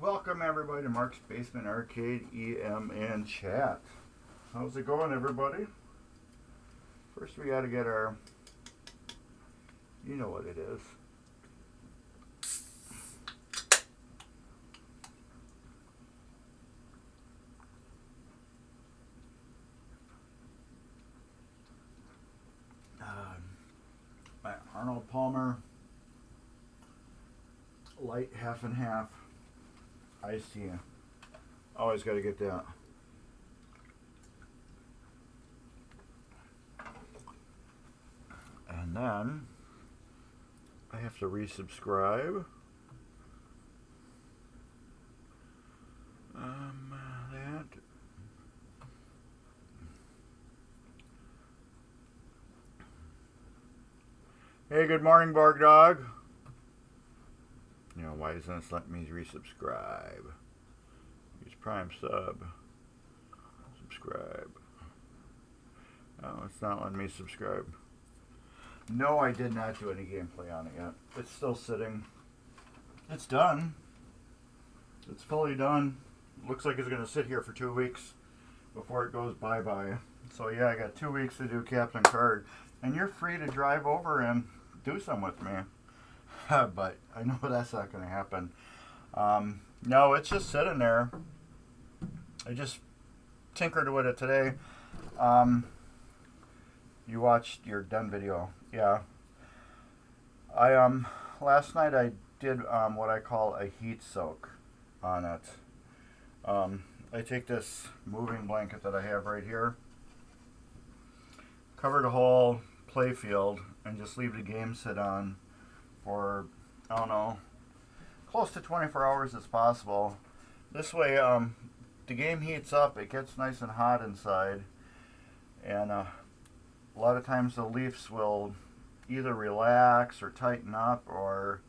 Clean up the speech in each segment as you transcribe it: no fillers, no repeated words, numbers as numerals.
Welcome everybody to Mark's Basement Arcade EM and Chat. How's it going, everybody? First we gotta get our, you know what it is. My Arnold Palmer light half and half iced tea. Always got to get that. And then I have to resubscribe. That. Hey, good morning, Borg Dog. You know, why isn't this letting me resubscribe? Use Prime Sub. Subscribe. Oh, it's not letting me subscribe. No, I did not do any gameplay on it yet. It's still sitting. It's done. It's fully done. Looks like it's going to sit here for 2 weeks before it goes bye-bye. So yeah, I got 2 weeks to do Captain Card. And you're free to drive over and do some with me. But I know that's not going to happen. No, it's just sitting there. I just tinkered with it today. You watched your done video. Yeah. Last night I did what I call a heat soak on it. I take this moving blanket that I have right here, cover the whole play field, and just leave the game sit on for, I don't know, close to 24 hours as possible. This way, the game heats up, it gets nice and hot inside, and a lot of times the leaves will either relax or tighten up or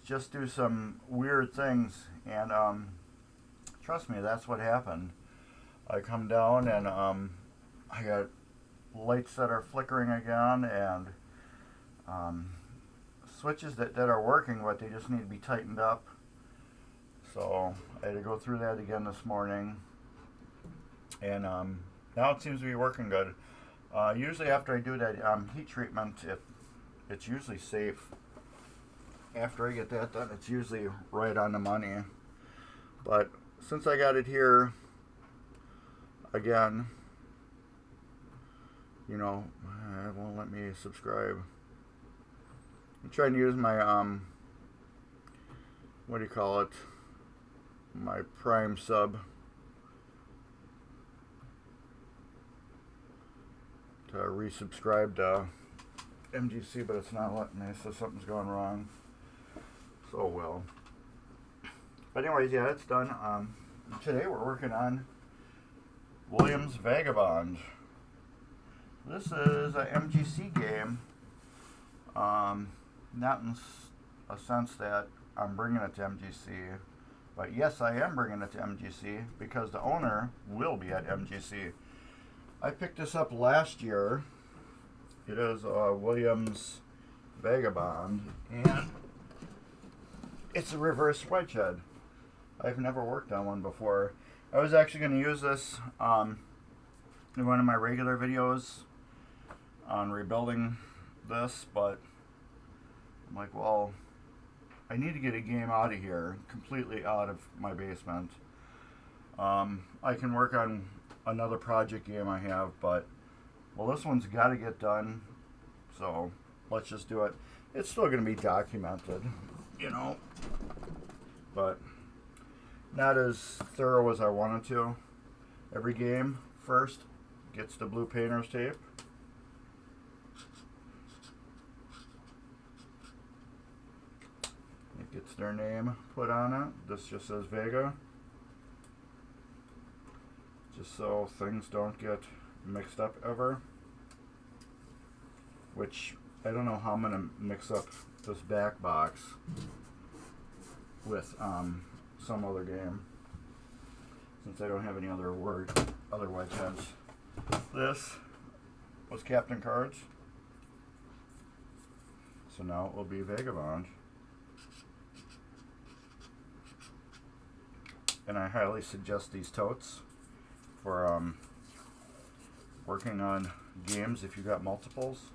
just do some weird things, and trust me, that's what happened. I come down and I got lights that are flickering again, and switches that are working, but they just need to be tightened up. So I had to go through that again this morning, and now it seems to be working good. Usually after I do that heat treatment, it's usually safe. After I get that done, it's usually right on the money. But since I got it here again, you know, it won't let me subscribe. I'm trying to use my, what do you call it? My Prime Sub to resubscribe to MGC, but it's not letting me, so something's going wrong. So well. But anyways, yeah, it's done. Today we're working on Williams Vagabond. This is a MGC game. Not in a sense that I'm bringing it to MGC, but yes, I am bringing it to MGC because the owner will be at MGC. I picked this up last year. It is a Williams Vagabond, and it's a reverse wedge head. I've never worked on one before. I was actually going to use this in one of my regular videos on rebuilding this, but I'm like, well, I need to get a game out of here, completely out of my basement. I can work on another project game I have, but, well, this one's got to get done, so let's just do it. It's still going to be documented, you know, but not as thorough as I wanted to. Every game first gets the blue painter's tape. It gets their name put on it. This just says Vega, just so things don't get mixed up ever. Which, I don't know how I'm going to mix up this back box with some other game, since I don't have any other wedge heads. This was Captain Cards, so now it will be Vagabond. and I highly suggest these totes for working on games if you got multiples,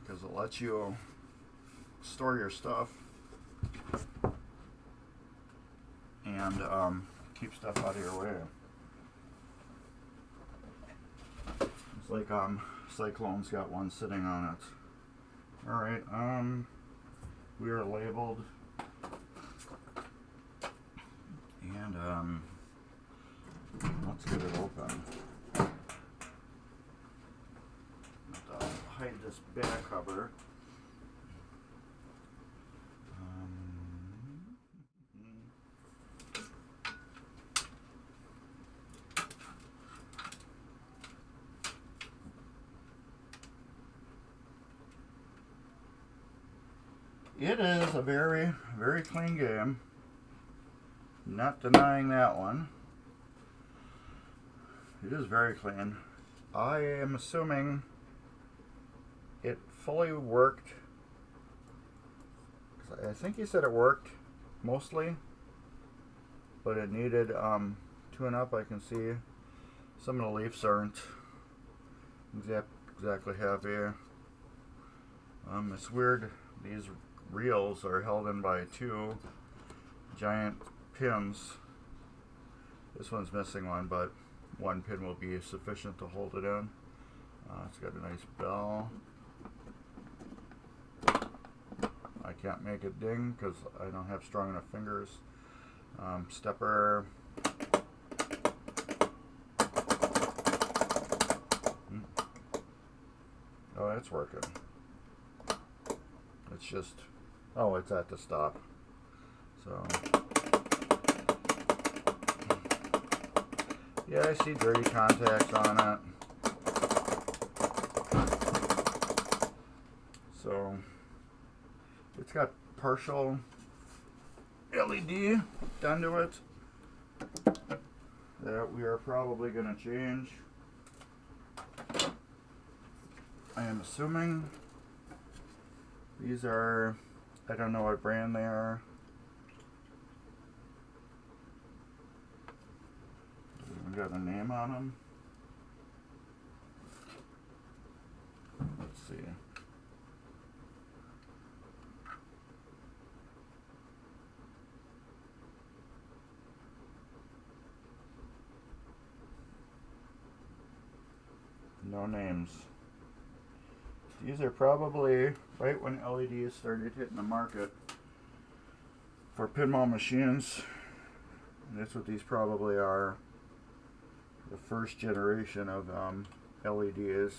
because it lets you store your stuff and keep stuff out of your way. It's like Cyclone's got one sitting on it. Alright, we are labeled, and let's get it open. Hide this back cover. It is a very, very clean game. Not denying that one. It is very clean. I am assuming it fully worked. I think he said it worked mostly, but it needed tune up. I can see some of the leaves aren't exactly happy. It's weird. These reels are held in by two giant pins. This one's missing one, but one pin will be sufficient to hold it in. It's got a nice bell. I can't make it ding because I don't have strong enough fingers. Stepper. Oh, it's working. It's just, oh, it's at the stop. So, yeah, I see dirty contacts on it. So, it's got partial LED done to it that we are probably going to change. I am assuming these are, I don't know what brand they are. We got a name on them. Let's see. No names. These are probably right when LEDs started hitting the market for pinball machines. And that's what these probably are. The first generation of LEDs.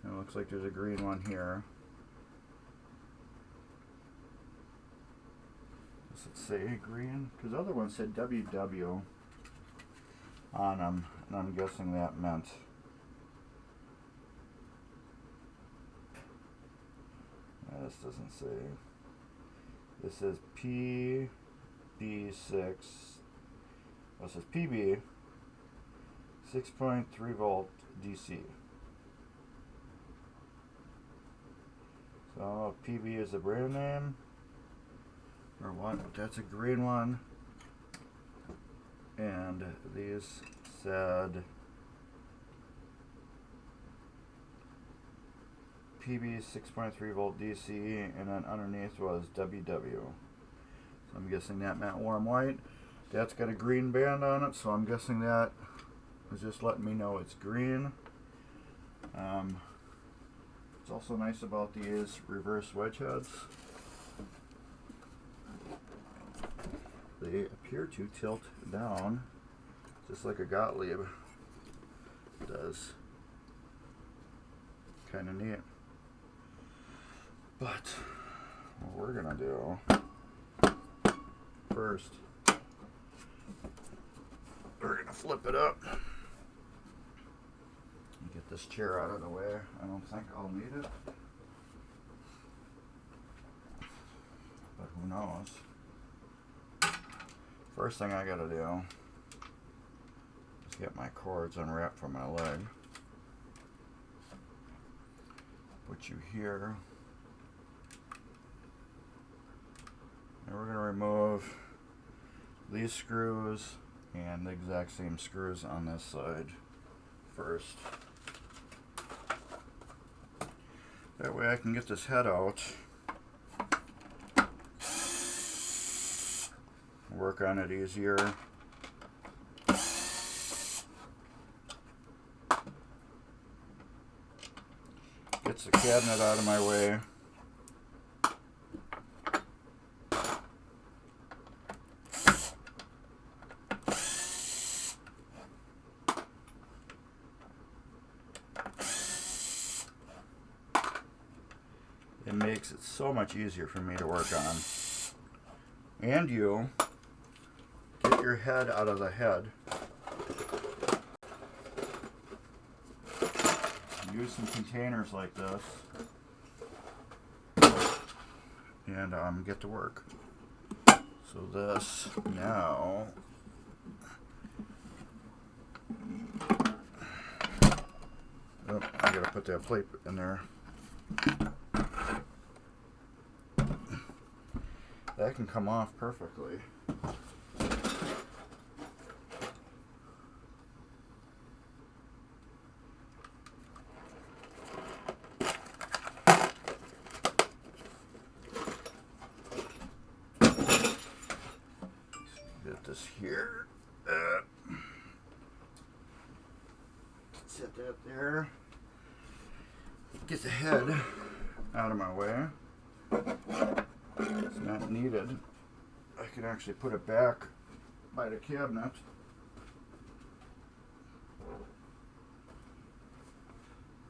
And it looks like there's a green one here. Does it say green? Because the other one said WW on them, and I'm guessing that meant. This doesn't say. This says PB6. Oh, it says PB 6.3 volt DC. So PB is the brand name, or what? That's a green one, and these said PB 6.3 volt DC, and then underneath was WW. So I'm guessing that meant warm white. That's got a green band on it, so I'm guessing that is just letting me know it's green. What's also nice about these reverse wedge heads, they appear to tilt down just like a Gottlieb does. Kind of neat. But what we're gonna do first, we're gonna flip it up and get this chair out of the way. I don't think I'll need it, but who knows. First thing I gotta do is get my cords unwrapped from my leg. Put you here. And we're going to remove these screws and the exact same screws on this side first. That way I can get this head out, work on it easier. Gets the cabinet out of my way. It makes it so much easier for me to work on. And you get your head out of the head. Use some containers like this and get to work. So this now, oh, I gotta put that plate in there. That can come off perfectly. Get this here. Set that there. Get the head out of my way. It's not needed. I can actually put it back by the cabinet.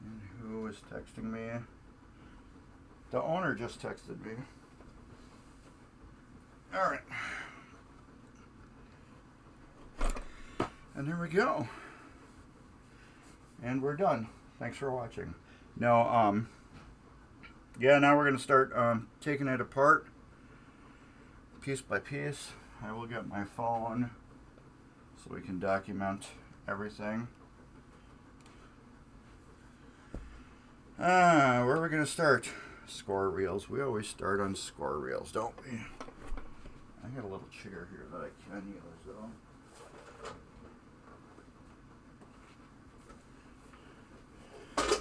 And who is texting me? The owner just texted me. Alright. And there we go. And we're done. Thanks for watching. Now, yeah, now we're going to start taking it apart piece by piece. I will get my phone so we can document everything. Where are we going to start? Score reels. We always start on score reels, don't we? I got a little chair here that I can use though.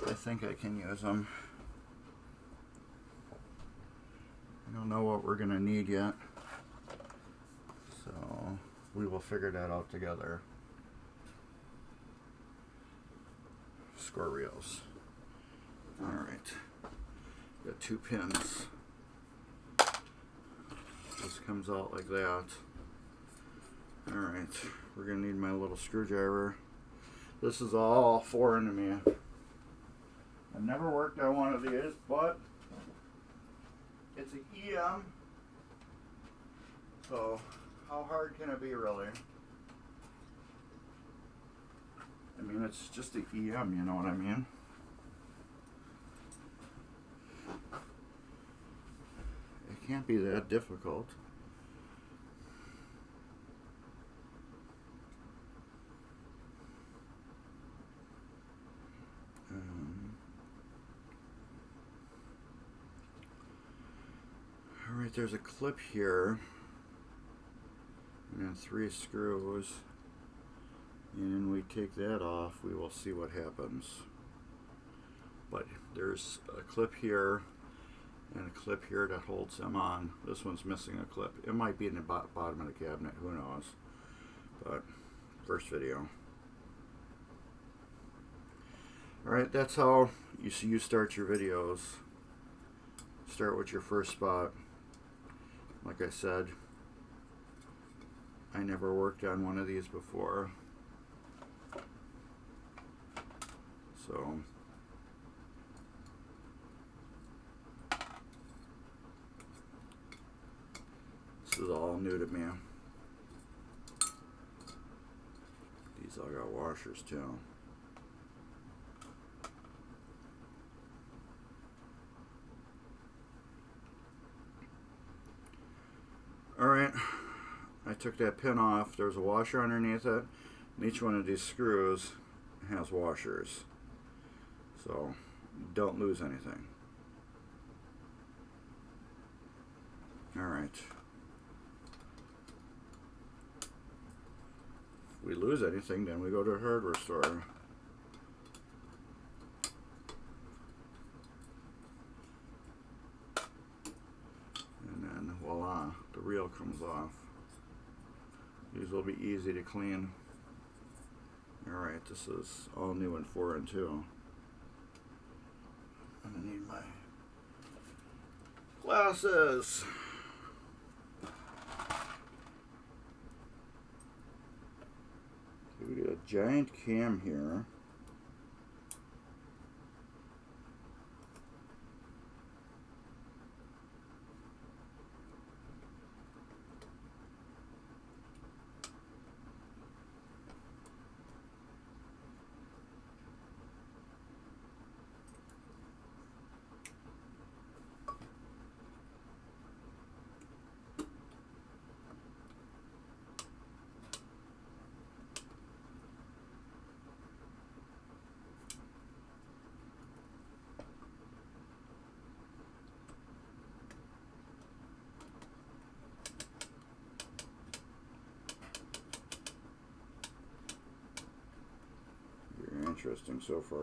I think I can use them. I don't know what we're going to need yet, so we will figure that out together. Score reels. Alright, got 2 pins. This comes out like that. Alright, we're going to need my little screwdriver. This is all foreign to me. I've never worked on one of these, but it's an EM, so how hard can it be really? I mean, it's just an EM, you know what I mean? It can't be that difficult. Alright, there's a clip here, and then 3 screws, and when we take that off, we will see what happens. But there's a clip here, and a clip here that holds them on. This one's missing a clip. It might be in the bottom of the cabinet, who knows. But, first video. Alright, that's how you start your videos. Start with your first spot. Like I said, I never worked on one of these before. So, this is all new to me. These all got washers too. Alright, I took that pin off. There's a washer underneath it, and each one of these screws has washers. So, don't lose anything. Alright, we lose anything, then we go to a hardware store. And then voila, the reel comes off. These will be easy to clean. Alright, this is all new in 4 and 2. I'm gonna need my glasses. We got a giant cam here. Interesting so far.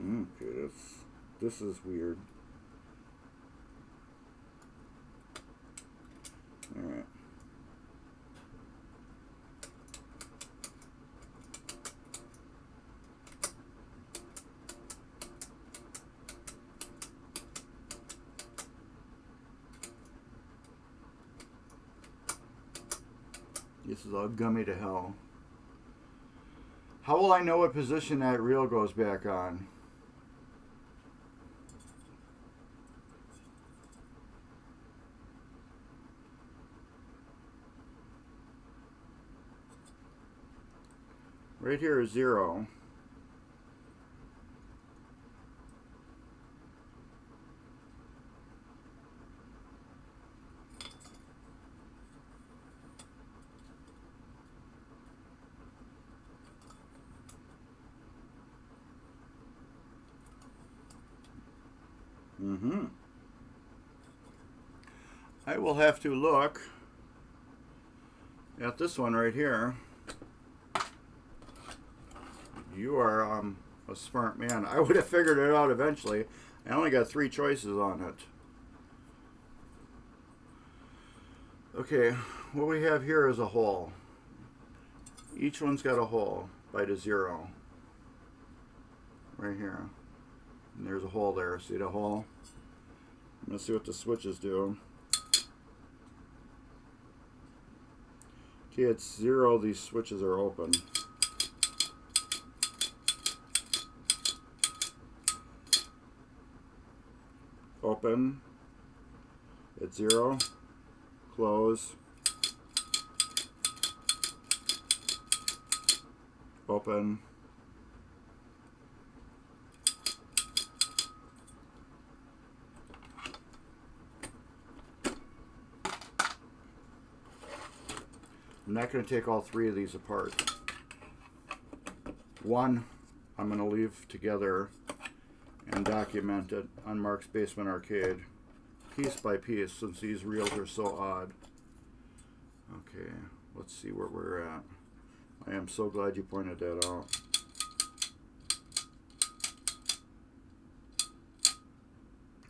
Okay, this is weird. Alright. This is all gummy to hell. How will I know what position that reel goes back on? Right here is 0. I will have to look at this one right here. You are a smart man. I would have figured it out eventually. I only got 3 choices on it. Okay, what we have here is a hole. Each one's got a hole by the 0. Right here. And there's a hole there. See the hole? I'm going to see what the switches do. Okay, it's 0. These switches are open. Open. It's 0. Close. Open. I'm not going to take all 3 of these apart. One, I'm going to leave together and document it on Mark's Basement Arcade, piece by piece, since these reels are so odd. Okay, let's see where we're at. I am so glad you pointed that out.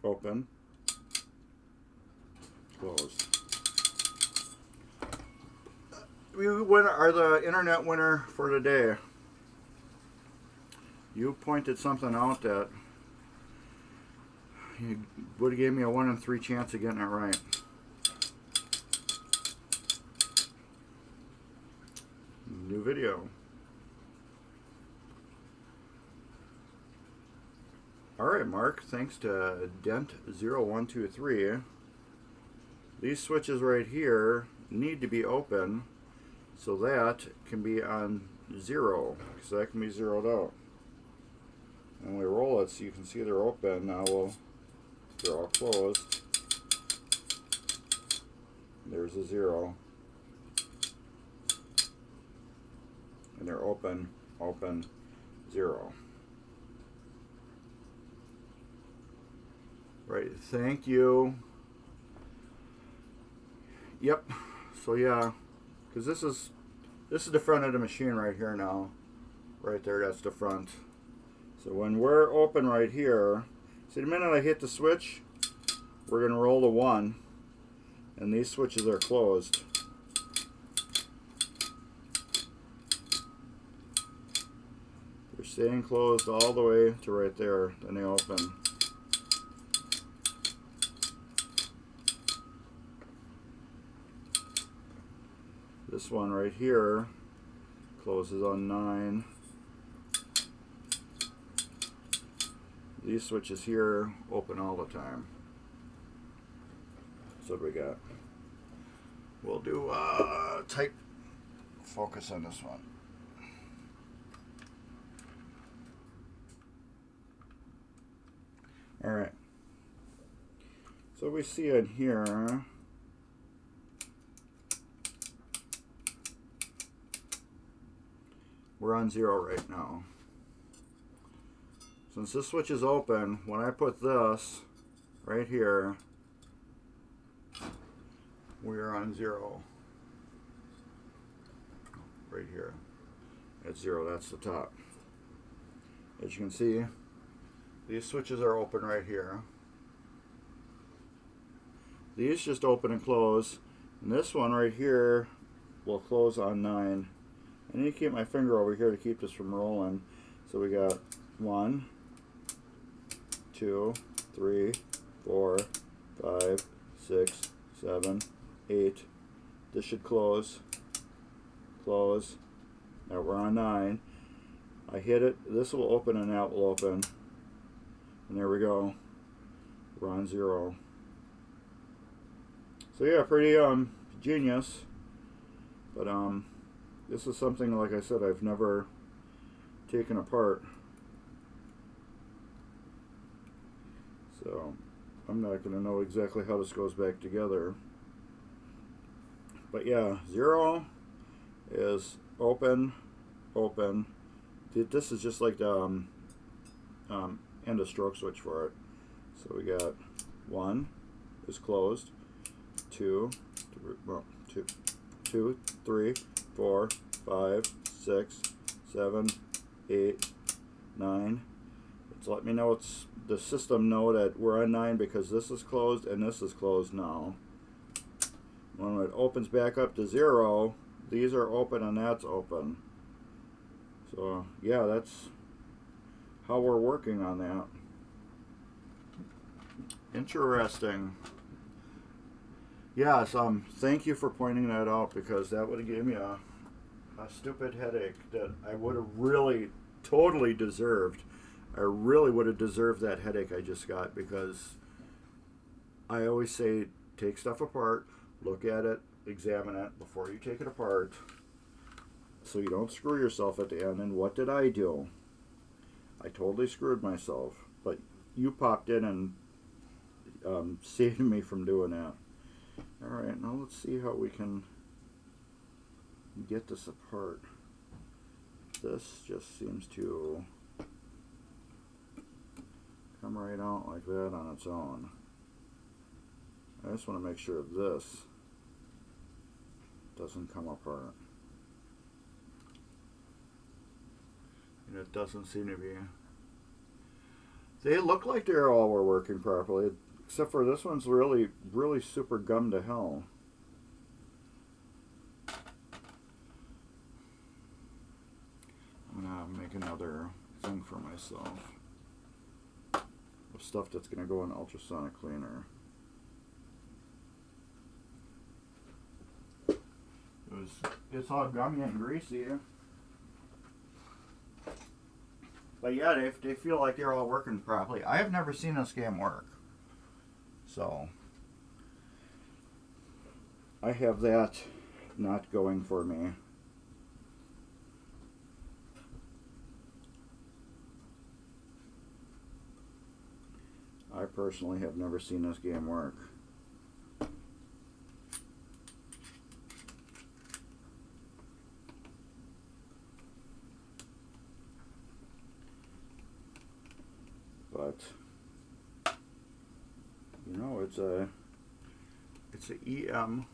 Open. Closed. We are the internet winner for today. You pointed something out that you would have gave me a 1 in 3 chance of getting it right. New video. Alright, Mark, thanks to Dent0123, these switches right here need to be open so that can be on 0, because that can be zeroed out. And we roll it so you can see they're open. Now they're all closed. There's a 0. And they're open, open, 0. Right, thank you. Yep, So yeah, because this is the front of the machine right here now. Right there, that's the front. So when we're open right here, see the minute I hit the switch, we're going to roll to 1, and these switches are closed. They're staying closed all the way to right there, then they open. This one right here closes on 9. These switches here open all the time. So what do we got? We'll do tight focus on this one. All right. So we see it here. We're on 0 right now. Since this switch is open, when I put this right here, we are on 0. Right here. At 0, that's the top. As you can see, these switches are open right here. These just open and close. And this one right here will close on 9. I need to keep my finger over here to keep this from rolling. So we got 1, 2, 3, 4, 5, 6, 7, 8. This should close. Close. Now we're on 9. I hit it. This will open and that will open. And there we go. We're on 0. So yeah, pretty genius. But this is something, like I said, I've never taken apart. So I'm not going to know exactly how this goes back together. But yeah, 0 is open, open. This is just like the end of stroke switch for it. So we got 1 is closed, 2, 3, 4, 5, 6, 7, 8, 9. It's let me know, it's the system know that we're on 9 because this is closed and this is closed now. When it opens back up to 0, these are open and that's open. So yeah, that's how we're working on that. Interesting. Yes, thank you for pointing that out, because that would have given me a stupid headache that I would have really totally deserved. I really would have deserved that headache I just got, because I always say take stuff apart, look at it, examine it before you take it apart, so you don't screw yourself at the end. And what did I do? I totally screwed myself, but you popped in and saved me from doing that. Alright, now let's see how we can get this apart. This just seems to come right out like that on its own. I just want to make sure this doesn't come apart. And it doesn't seem to be. They look like they all were working properly, except for this one's really, really super gummed to hell. I'm gonna make another thing for myself of stuff that's gonna go in ultrasonic cleaner. It's all gummy and greasy. But yeah, they feel like they're all working properly. I have never seen this game work. So I have that not going for me. I personally have never seen this game work. But you know, it's a EM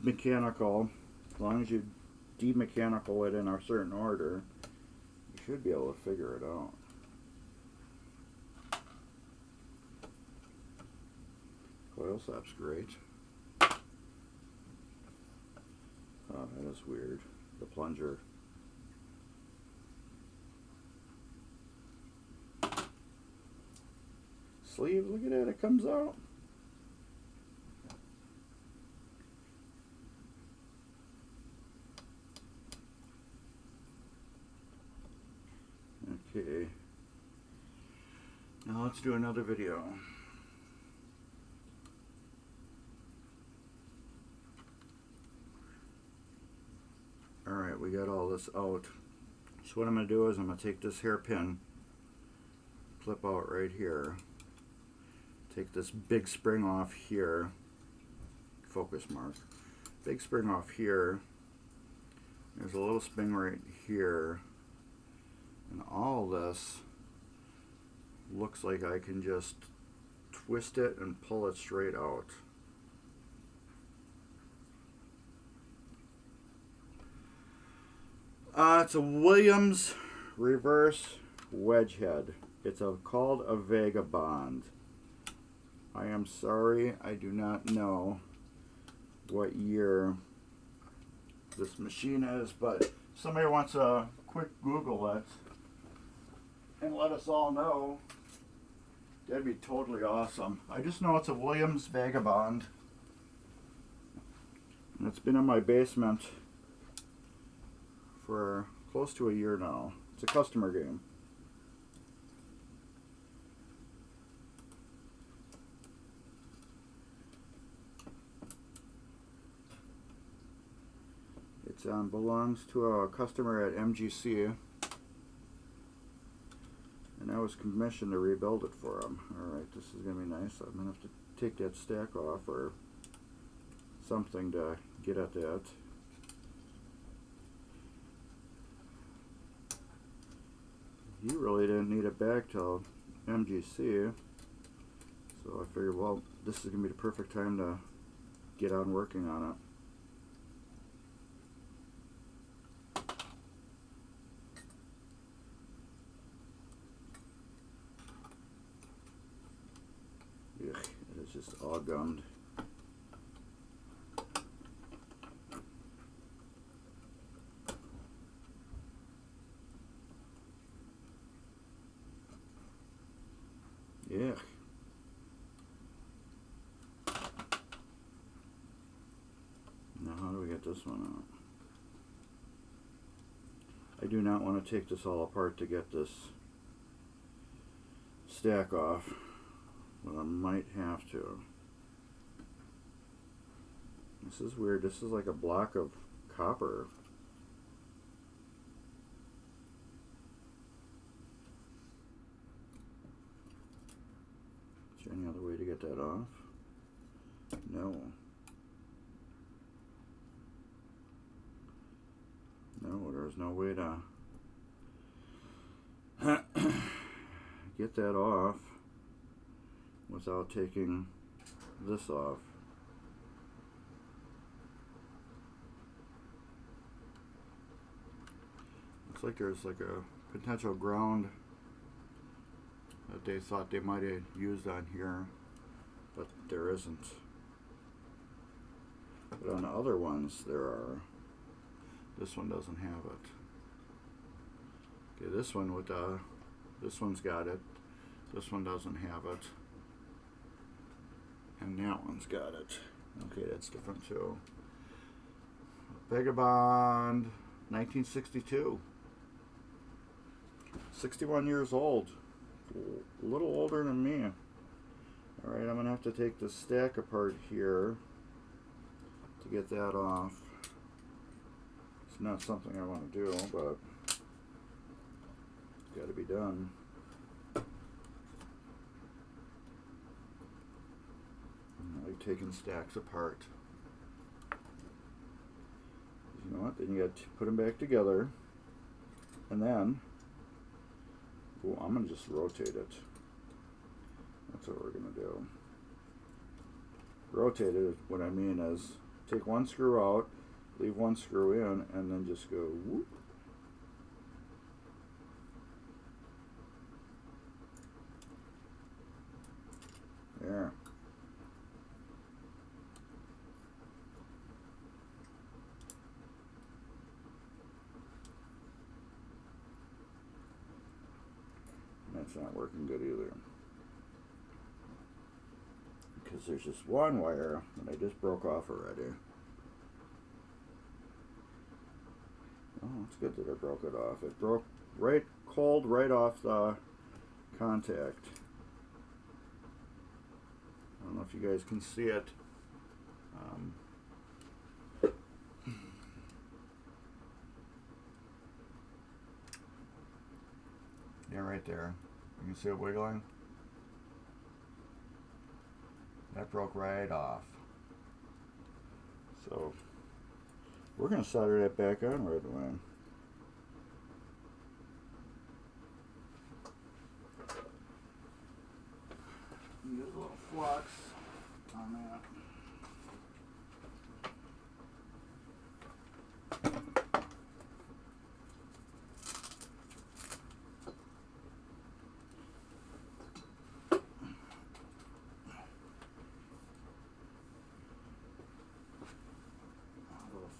mechanical, as long as you demechanical it in a certain order, you should be able to figure it out. Coil stop's great. Oh, that is weird. The plunger. Sleeve, look at that, it comes out. Okay. Now let's do another video. Alright, we got all this out. So what I'm going to do is I'm going to take this hairpin, clip out right here, take this big spring off here, focus mark, big spring off here, there's a little spring right here, and all this looks like I can just twist it and pull it straight out. It's a Williams reverse wedge head. It's called a Vagabond. I am sorry, I do not know what year this machine is, but if somebody wants a quick Google it and let us all know, that'd be totally awesome. I just know it's a Williams Vagabond. And it's been in my basement for close to a year now. It's a customer game. It belongs to a customer at MGC, and I was commissioned to rebuild it for him. Alright, this is going to be nice. I'm going to have to take that stack off or something to get at that. He really didn't need it back till MGC, so I figured, well, this is going to be the perfect time to get on working on it. Ugh, it is just all gummed. Yeah. Now how do we get this one out? I do not want to take this all apart to get this stack off, but I might have to. This is weird. This is like a block of copper. Is there any other way to get that off? No. No, there's no way to get that off without taking this off. Looks like there's like a potential ground that they thought they might have used on here, but there isn't. But on the other ones there are. This one doesn't have it. Okay, this one with this one's got it. This one doesn't have it. And that one's got it. Okay, that's different too. Vagabond, 1962. 61 years old. A little older than me. Alright, I'm going to have to take the stack apart here to get that off. It's not something I want to do, but it's got to be done. I like taking stacks apart. You know what? Then you got to put them back together, and then I'm going to just rotate it. That's what we're going to do. Rotate it, what I mean is take one screw out, leave one screw in, and then just go whoop. There. That's not working good either. Because there's just one wire that I just broke off already. Oh, it's good that I broke it off. It broke cold right off the contact. I don't know if you guys can see it. Yeah, right there. You can see it wiggling. That broke right off. So we're going to solder that back on right away. Use a little flux on that.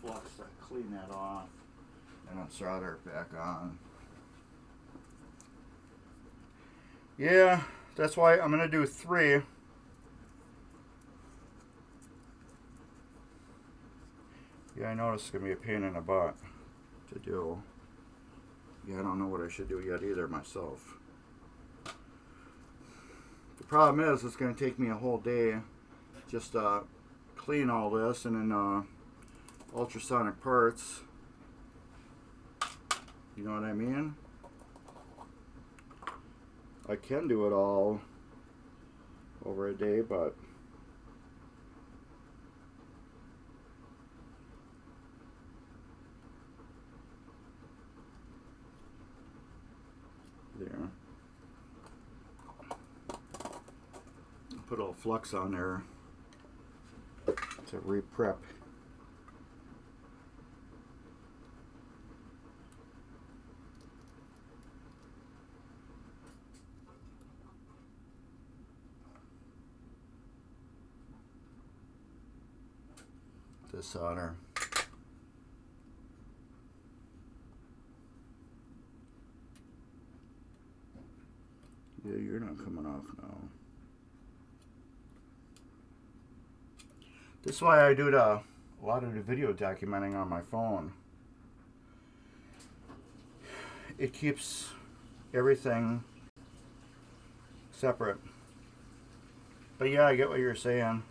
Flux to clean that off and then solder it back on. Yeah, that's why I'm going to do 3. Yeah, I know it's going to be a pain in the butt to do. Yeah, I don't know what I should do yet either myself. The problem is it's going to take me a whole day just to clean all this and then ultrasonic parts. You know what I mean? I can do it all over a day, but there. Put a little flux on there to re-prep. The solder. Yeah, you're not coming off now. This is why I do a lot of the video documenting on my phone. It keeps everything separate. But yeah, I get what you're saying.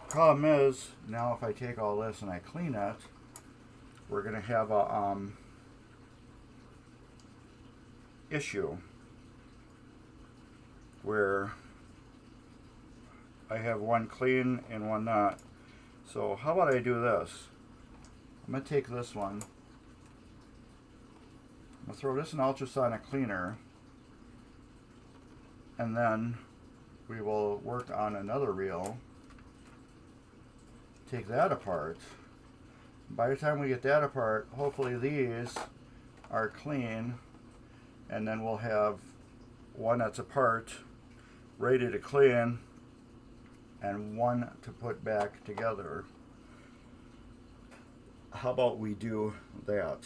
Problem is, now if I take all this and I clean it, we're going to have a issue where I have one clean and one not. So how about I do this? I'm going to take this one. I'm going to throw this in ultrasonic cleaner, and then we will work on another reel. Take that apart. By the time we get that apart, hopefully these are clean, and then we'll have one that's apart, ready to clean, and one to put back together. How about we do that?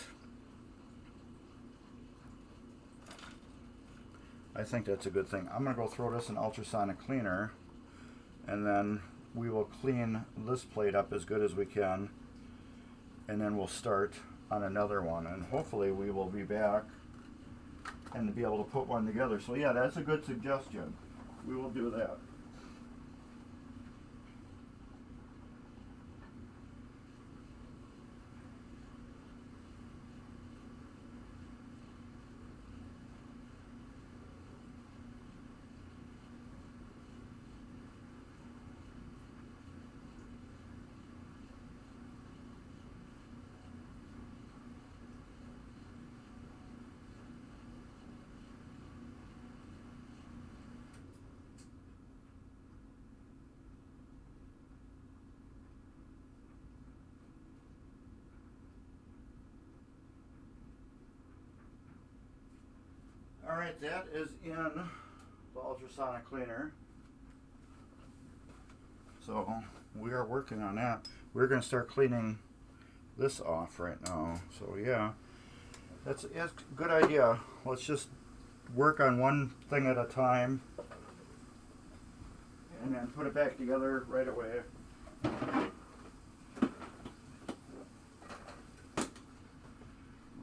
I think that's a good thing. I'm going to go throw this in ultrasonic cleaner, and then we will clean this plate up as good as we can, and then we'll start on another one, and hopefully we will be back and be able to put one together. So yeah, that's a good suggestion. We will do that. Alright, that is in the ultrasonic cleaner. So we are working on that. We're going to start cleaning this off right now. So yeah, that's a good idea. Let's just work on one thing at a time and then put it back together right away. What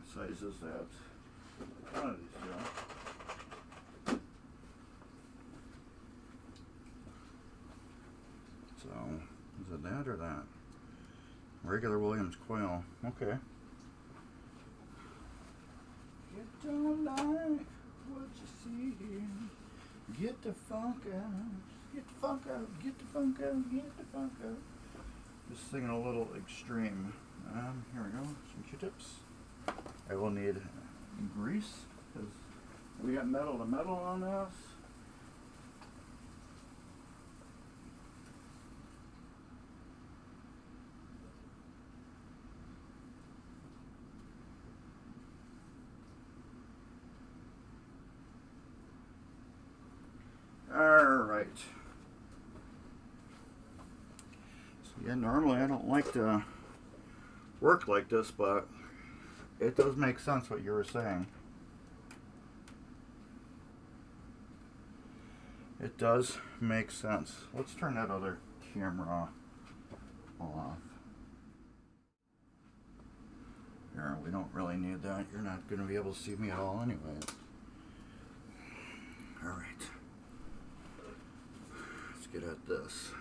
size is that? One of these two. So, is it that or that? Regular Williams coil. Okay. You don't like what you see. Get the funk out. Get the funk out. Get the funk out. Get the funk out. Just singing a little extreme. Here we go. Some Q-tips. I will need grease because we got metal to metal on this. Alright. So yeah, normally I don't like to work like this, but it does make sense what you were saying. It does make sense. Let's turn that other camera off. Here, we don't really need that. You're not going to be able to see me at all anyways. Alright. Let's get at this.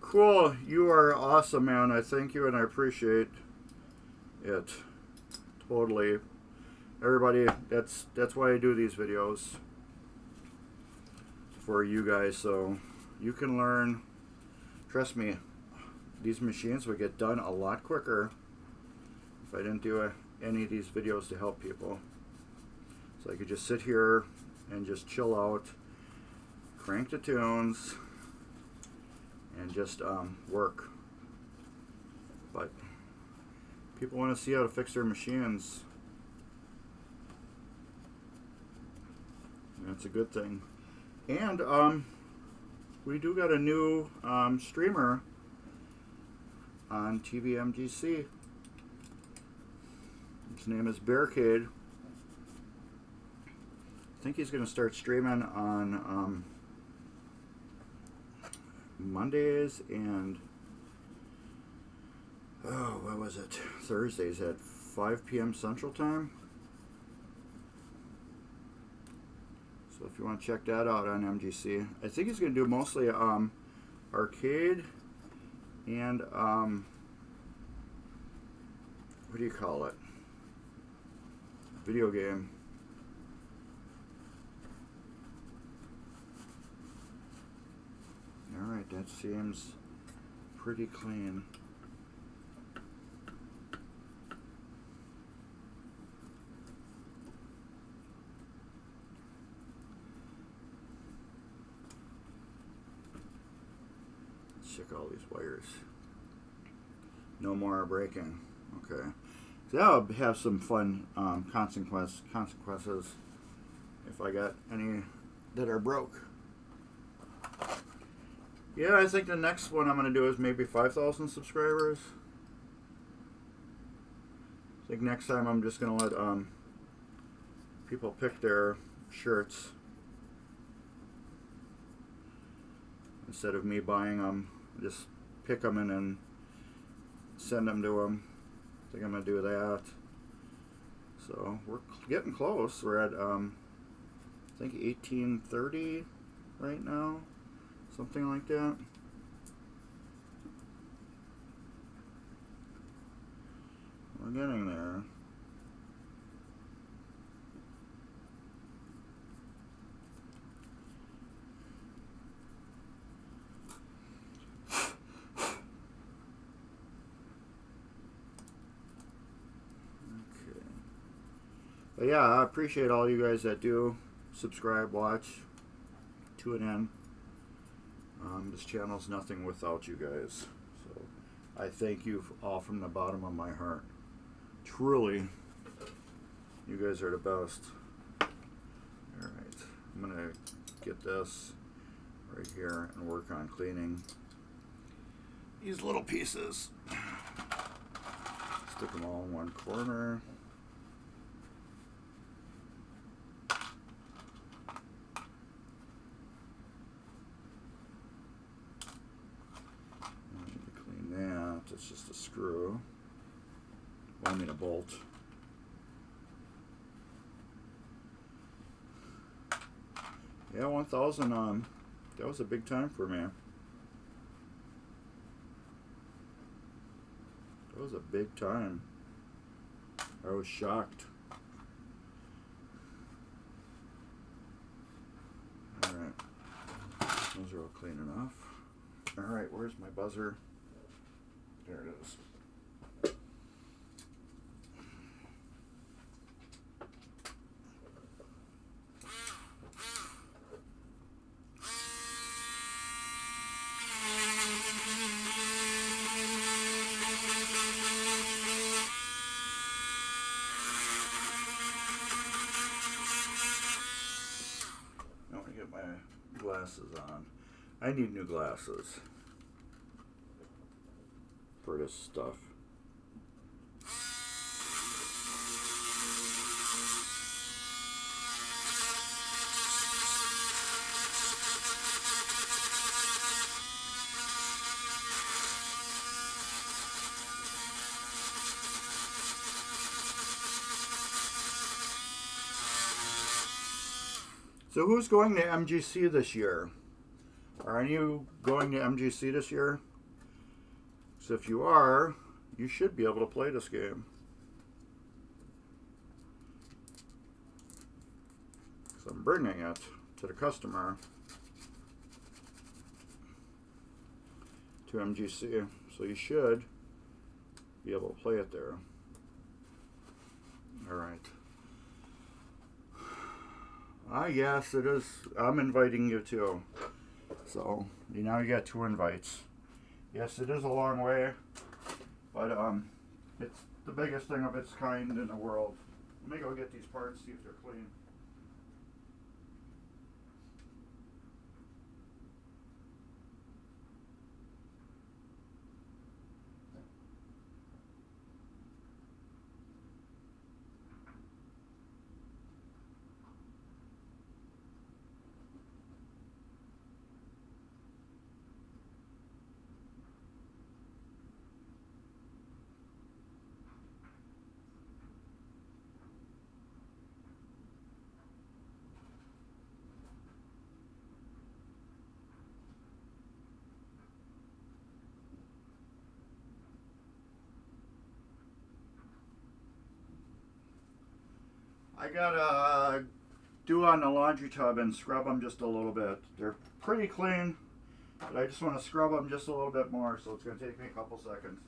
Cool. You are awesome, man. I thank you and I appreciate it. Totally. Everybody, that's why I do these videos. For you guys, so you can learn. Trust me, these machines would get done a lot quicker if I didn't do any of these videos to help people. So I could just sit here and just chill out, crank the tunes, and just work. But people want to see how to fix their machines. That's a good thing. And we do got a new streamer on TVmgc. His name is Barricade. I think he's going to start streaming on Mondays and what was it? Thursdays at 5 p.m. Central Time. So if you want to check that out on MGC, I think he's going to do mostly arcade and what do you call it? Video game. Alright, that seems pretty clean. Let's check all these wires. No more breaking. Okay. So that'll have some fun consequences if I got any that are broke. Yeah, I think the next one I'm going to do is maybe 5,000 subscribers. I think next time I'm just going to let people pick their shirts instead of me buying them. Just pick them and then send them to them. I think I'm going to do that. So we're getting close. We're at I think 1830 right now. Something like that. We're getting there. Okay. But yeah, I appreciate all you guys that do subscribe, watch, tune in. This channel's nothing without you guys. So I thank you all from the bottom of my heart. Truly. You guys are the best. Alright, I'm going to get this right here and work on cleaning these little pieces. Stick them all in one corner. Clean that. It's just a screw. Well, I mean a bolt. Yeah, 1,000. That was a big time for me. That was a big time. I was shocked. Alright. Those are all clean enough. Alright, where's my buzzer? There it is. Glasses on. I need new glasses for this stuff. So who's going to MGC this year? Are you going to MGC this year? So if you are, you should be able to play this game. So I'm bringing it to the customer to MGC. So you should be able to play it there. All right. Yes, it is. I'm inviting you too. So, now you got 2 invites. Yes, it is a long way, but it's the biggest thing of its kind in the world. Let me go get these parts, see if they're clean. I gotta do on the laundry tub and scrub them just a little bit. They're pretty clean, but I just want to scrub them just a little bit more, so it's going to take me a couple seconds.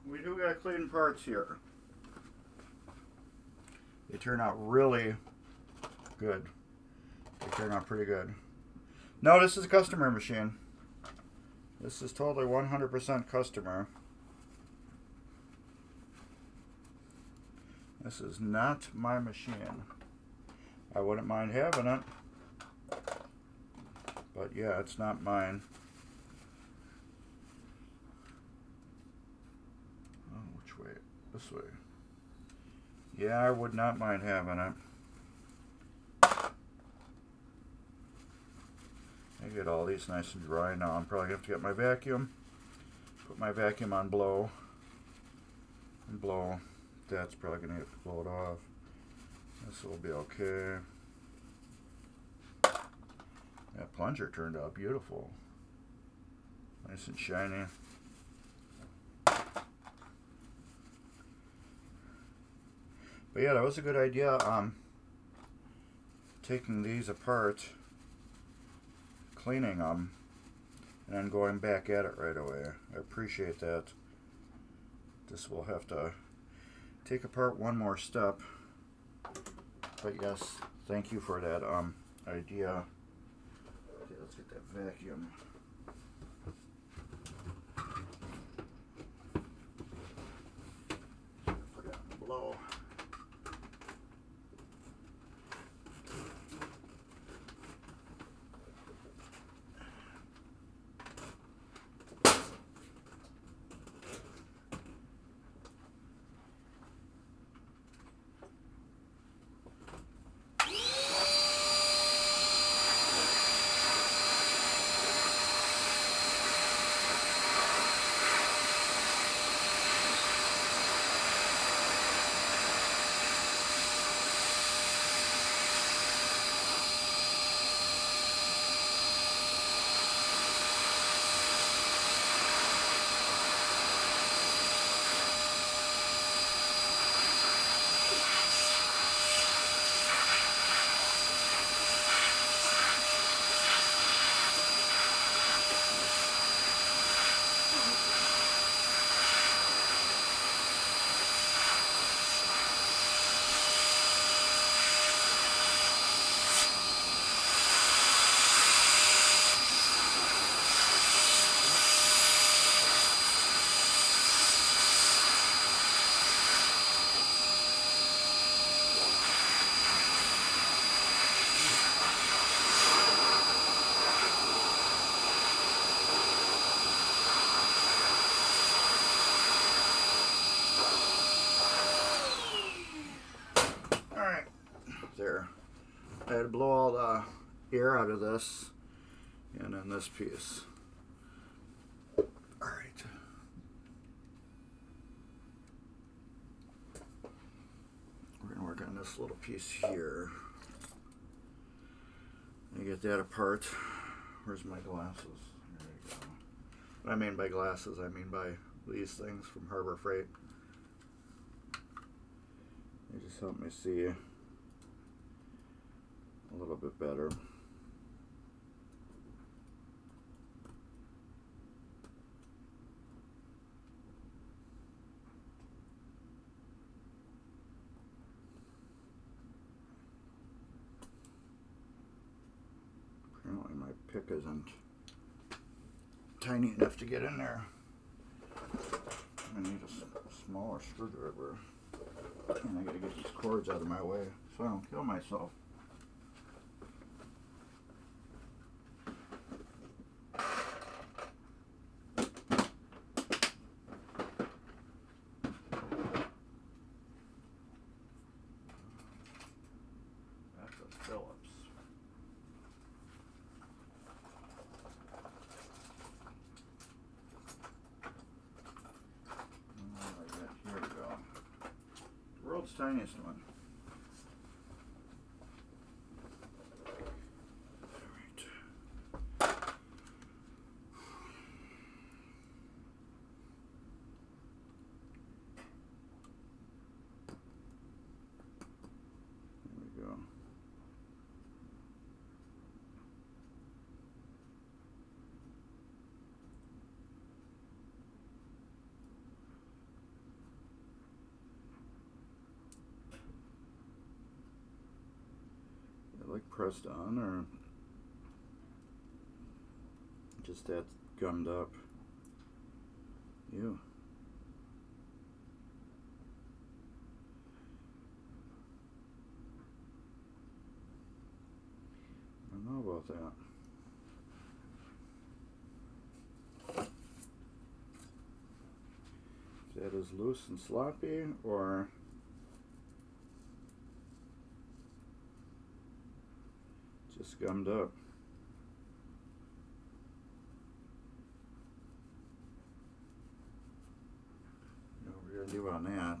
we do got clean parts here. They turn out really good. They turn out pretty good. No, this is a customer machine. This is totally 100% customer. This is not my machine. I wouldn't mind having it. But yeah, it's not mine. Oh, which way? This way. Yeah, I would not mind having it. I get all these nice and dry now. I'm probably going to have to get my vacuum. Put my vacuum on blow. And blow. That's probably going to have to blow it off. This will be okay. That plunger turned out beautiful. Nice and shiny. But yeah, that was a good idea. Taking these apart, cleaning them, and then going back at it right away. I appreciate that. This will have to take apart one more step. But yes, thank you for that idea. Okay, let's get that vacuum. Put it on blow. There. I had to blow all the air out of this and then this piece. Alright. We're going to work on this little piece here. I get that apart. Where's my glasses? There you go. What I mean by glasses, I mean by these things from Harbor Freight. They just help me see a little bit better. Apparently my pick isn't tiny enough to get in there. I need a smaller screwdriver. And I gotta get these cords out of my way so I don't kill myself. Tiniest one. All right. There we go. pressed on, or just that gummed up? Ew. I don't know about that. If that is loose and sloppy, or just gummed up. What we're going to do on that.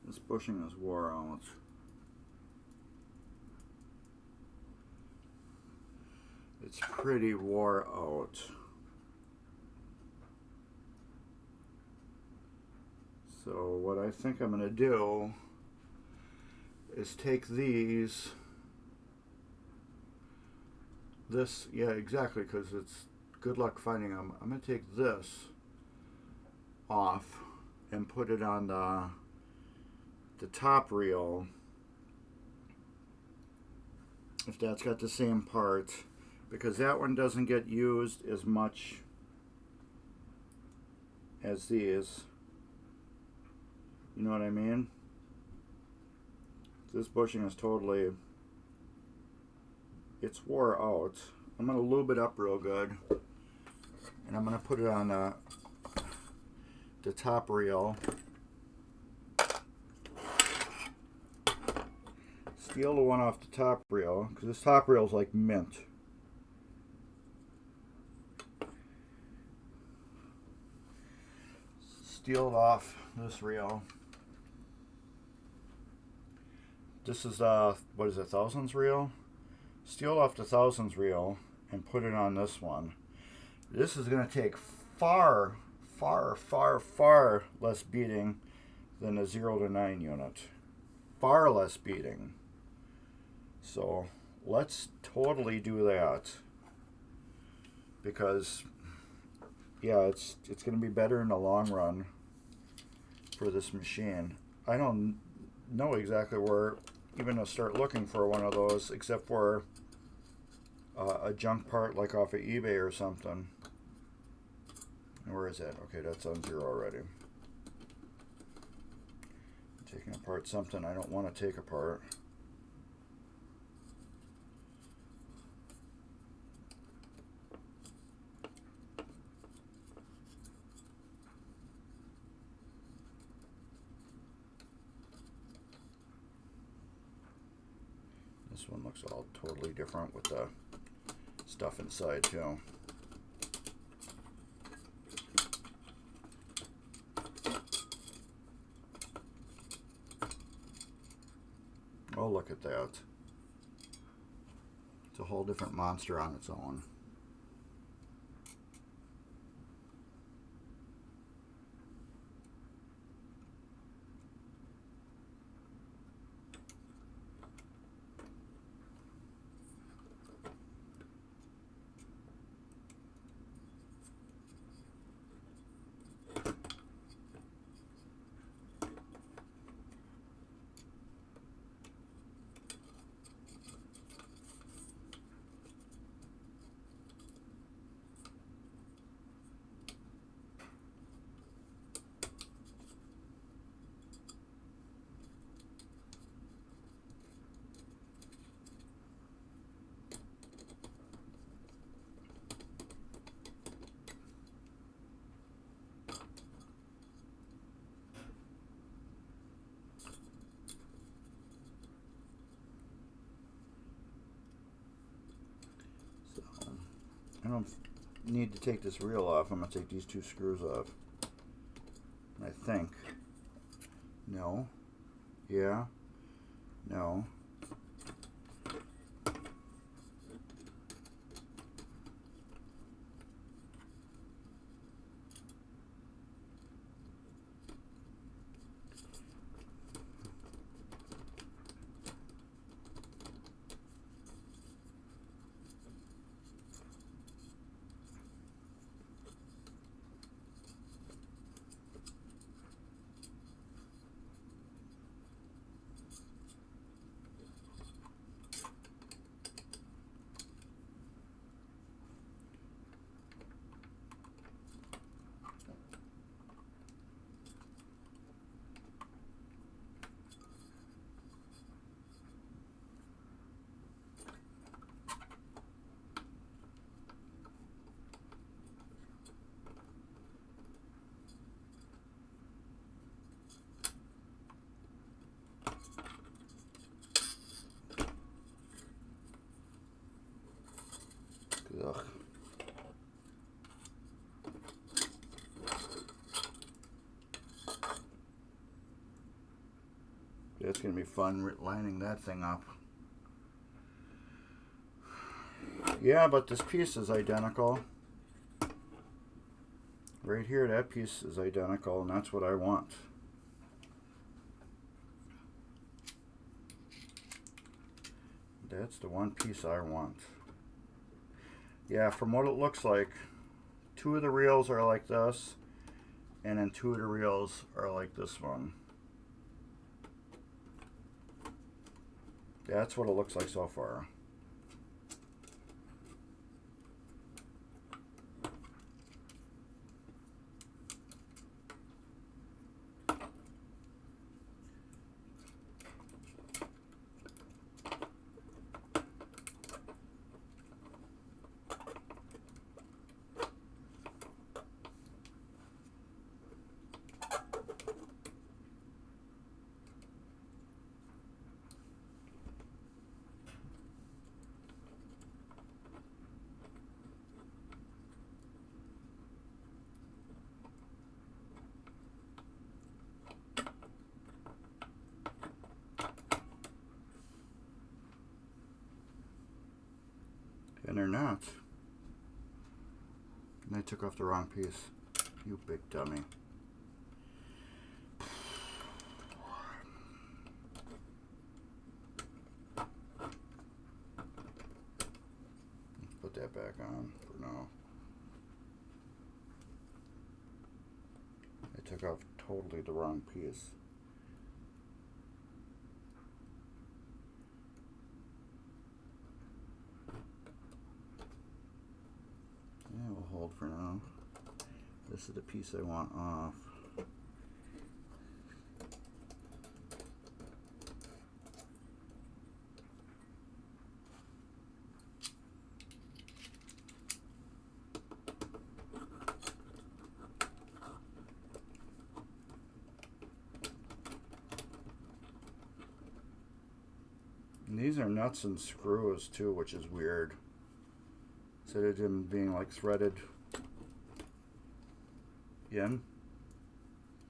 This bushing is wore out. It's pretty wore out. So what I think I'm going to do is take these. This, yeah, exactly, because it's good luck finding them. I'm going to take this off and put it on the top reel, if that's got the same part, because that one doesn't get used as much as these. You know what I mean? This bushing is totally, it's wore out. I'm going to lube it up real good, and I'm going to put it on the top reel. Steal the one off the top reel, because this top reel is like mint. Steal it off this reel. This is what is it, thousands reel? Steal off the thousands reel and put it on this one. This is going to take far less beating than a 0 to 9 unit. Far less beating. So let's totally do that, because yeah, it's going to be better in the long run for this machine. I don't know exactly where even to start looking for one of those, except for a junk part like off of eBay or something. Where is that? Okay, that's on 0 already. Taking apart something I don't want to take apart. This one looks all totally different with the stuff inside too. Oh, look at that. It's a whole different monster on its own. I don't need to take this reel off. I'm going to take these two screws off. I think. No. Yeah. No. Ugh. It's going to be fun lining that thing up. Yeah, but this piece is identical. Right here, that piece is identical, and that's what I want. That's the one piece I want. Yeah, from what it looks like, 2 of the reels are like this, and then 2 of the reels are like this one. That's what it looks like so far. And they're not. And I took off the wrong piece. You big dummy. Let's put that back on for now. I took off totally the wrong piece. Yeah, we'll hold for now. This is the piece I want off. And these are nuts and screws too, which is weird. Instead of them being like threaded in,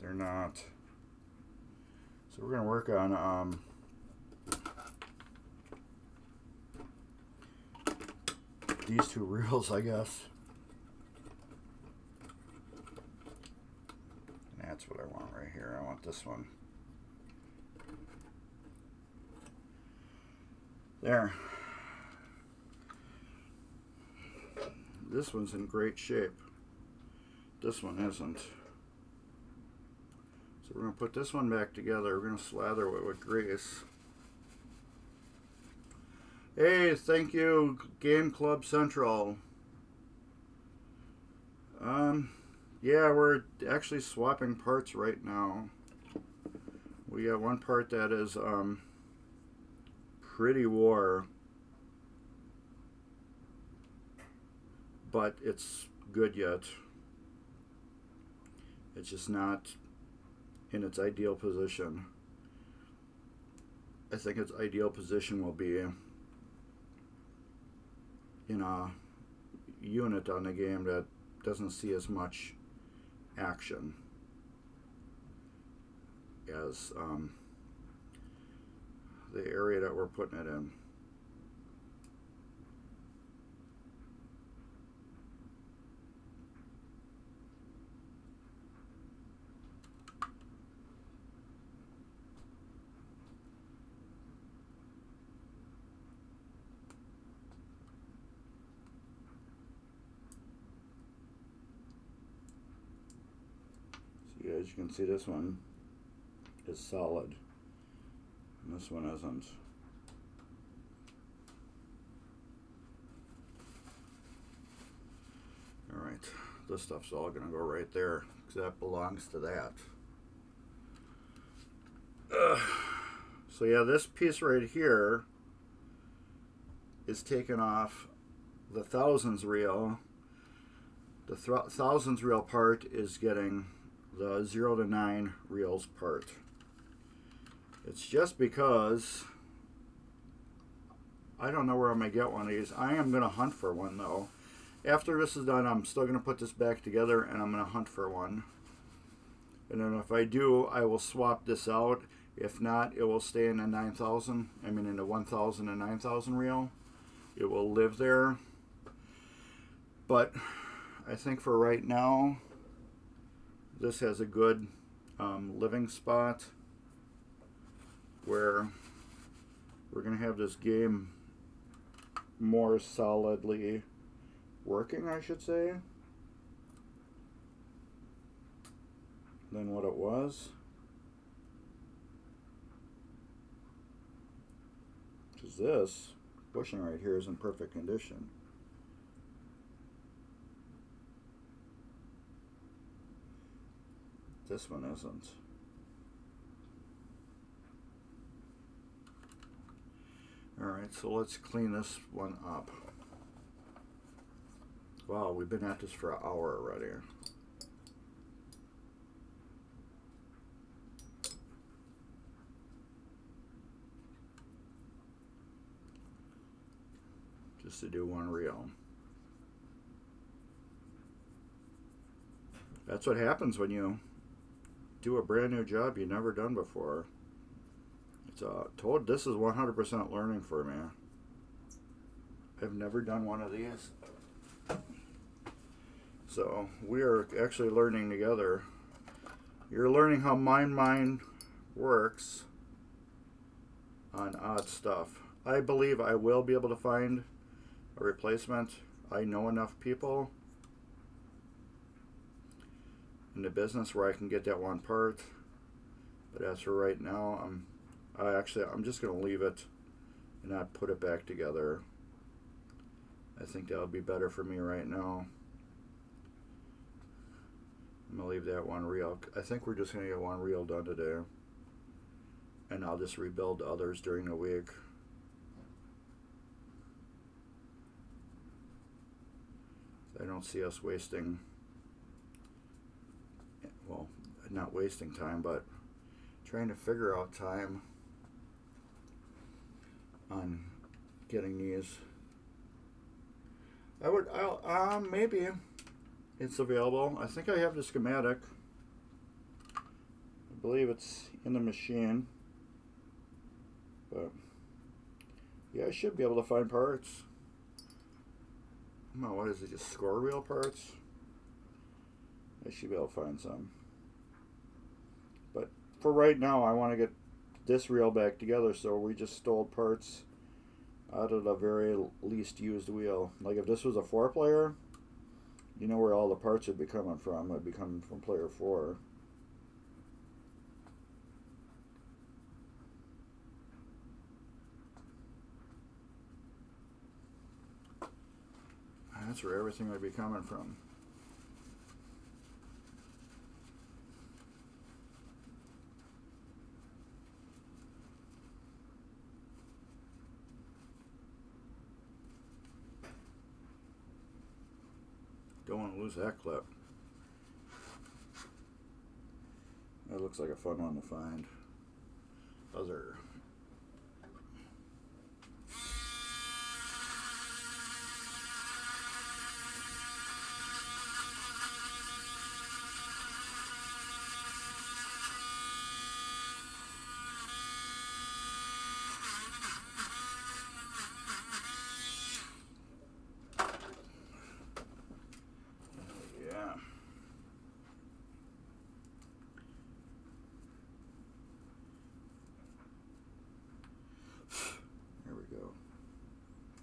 they're not. So we're gonna work on these 2 reels, I guess. That's what I want right here. I want this one. There. This one's in great shape. This one isn't. So we're going to put this one back together. We're going to slather it with grease. Hey, thank you, Game Club Central. Yeah, we're actually swapping parts right now. We got one part that is pretty wore, but it's good yet. It's just not in its ideal position. I think its ideal position will be in a, unit on the game that doesn't see as much action as the area that we're putting it in. So as you can see, this one is solid and this one isn't. Alright, this stuff's all going to go right there because that belongs to that. So yeah, this piece right here is taken off the thousands reel. The thousands reel part is getting the 0 to 9 reels part. It's just because I don't know where I'm going to get one of these. I am going to hunt for one though. After this is done, I'm still going to put this back together and I'm going to hunt for one. And then if I do, I will swap this out. If not, it will stay in the 9,000. I mean in the 1,000 and 9,000 reel. It will live there. But I think for right now, this has a good living spot where we're going to have this game more solidly working, I should say, than what it was. Because this bushing right here is in perfect condition. This one isn't. Alright, so let's clean this one up. Wow, we've been at this for an hour already. Just to do one reel. That's what happens when you do a brand new job you've never done before. It's this is 100% learning for me. I've never done one of these. So we are actually learning together. You're learning how my mind works on odd stuff. I believe I will be able to find a replacement. I know enough people in the business where I can get that one part. But as for right now, I'm just going to leave it and not put it back together. I think that would be better for me right now. I'm going to leave that one reel. I think we're just going to get one reel done today. And I'll just rebuild others during the week. I don't see us wasting, well, not wasting time, but trying to figure out time on getting these. Maybe it's available. I think I have the schematic. I believe it's in the machine. But yeah, I should be able to find parts. What is it, just score reel parts? I should be able to find some. But for right now, I want to get this reel back together, so we just stole parts out of the very least used wheel. Like if this was a 4-player, you know where all the parts would be coming from. It'd be coming from player 4. That's where everything would be coming from. Don't want to lose that clip. That looks like a fun one to find. Other.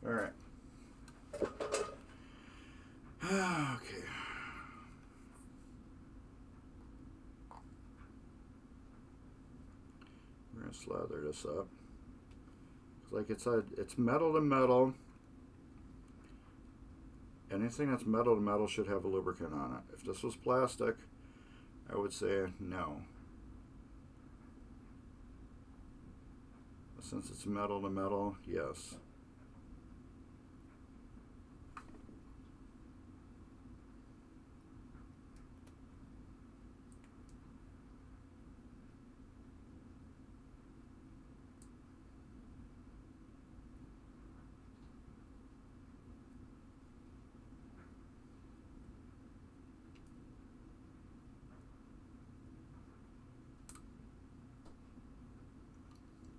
All right. Okay. We're gonna slather this up. Like it said, it's metal to metal. Anything that's metal to metal should have a lubricant on it. If this was plastic, I would say no. But since it's metal to metal, yes.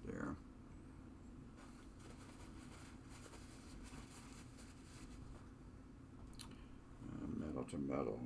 There. Metal to metal.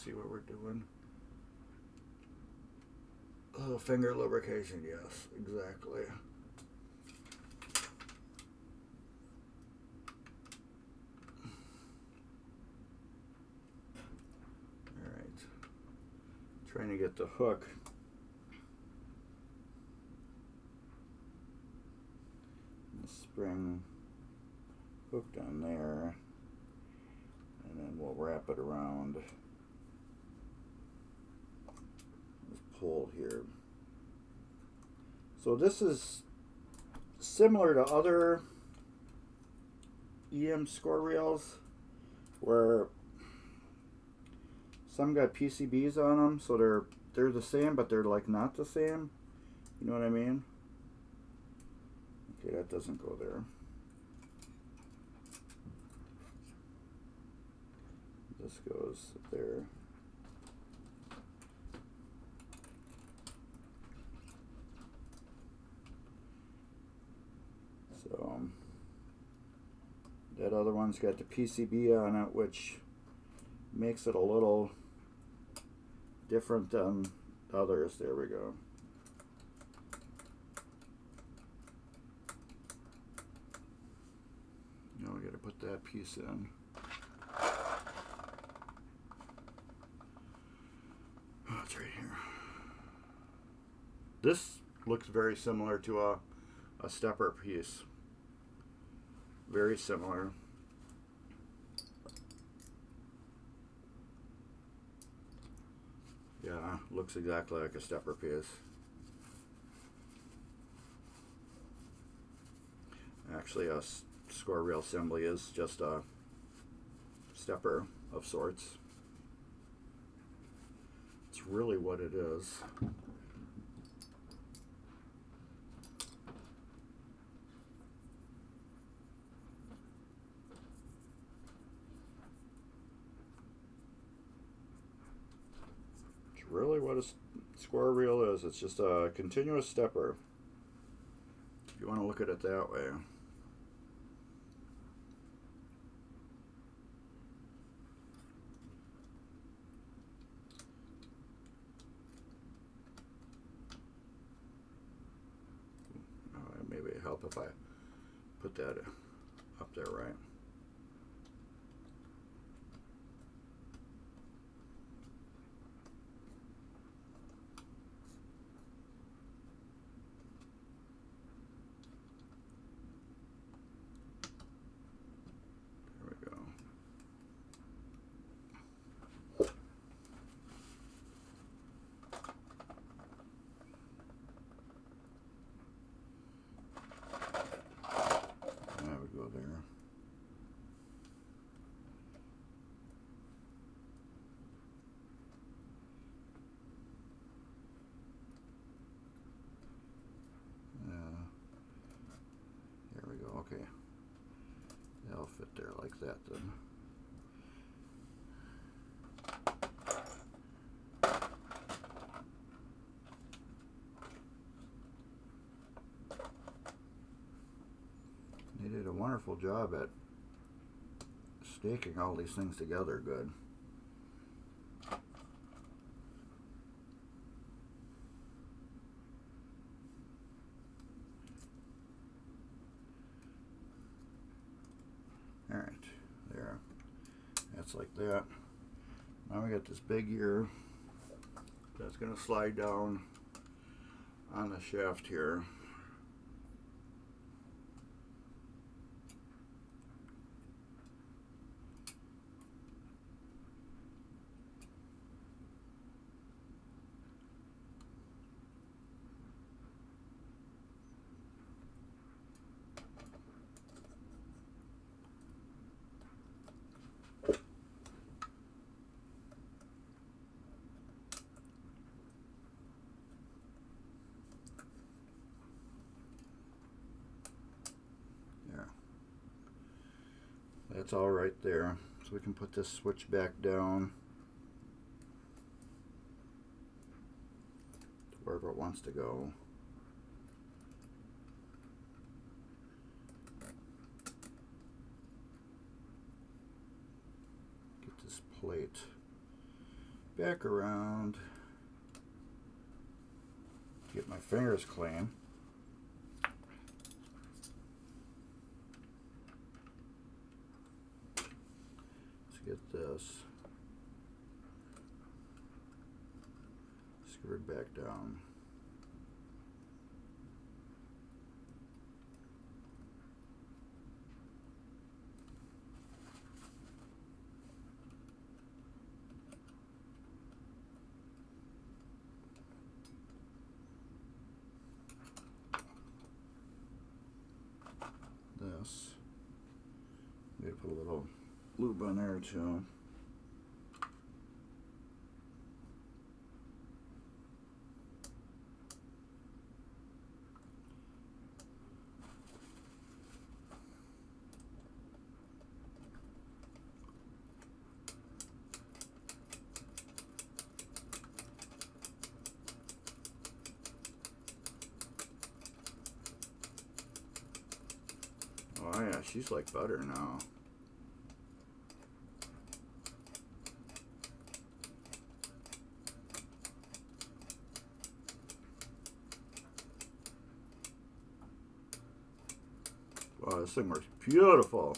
See what we're doing. Oh, finger lubrication, yes, exactly. All right. Trying to get the hook. The spring hooked on there, and then we'll wrap it around pole here. So this is similar to other EM score reels where some got PCBs on them, so they're the same, but they're like not the same. You know what I mean? Okay, that doesn't go there. This goes there. So that other one's got the PCB on it, which makes it a little different than others. There we go. Now we got to put that piece in. Oh, it's right here. This looks very similar to a stepper piece. Very similar. Yeah, looks exactly like a stepper piece. Actually, a score reel assembly is just a stepper of sorts. It's really what it is. Really what a square reel is. It's just a continuous stepper, if you want to look at it that way. Maybe it'd help if I put that up there right. There. fit there like that then. They did a wonderful job at staking all these things together good. Alright, there. That's like that. Now we got this big ear that's going to slide down on the shaft here. That's all right there. So we can put this switch back down to wherever it wants to go. Get this plate back around. Get my fingers clean. Get this screwed back down. This, maybe put a little lube on there too. Oh yeah, she's like butter now. Wow, this thing works beautiful.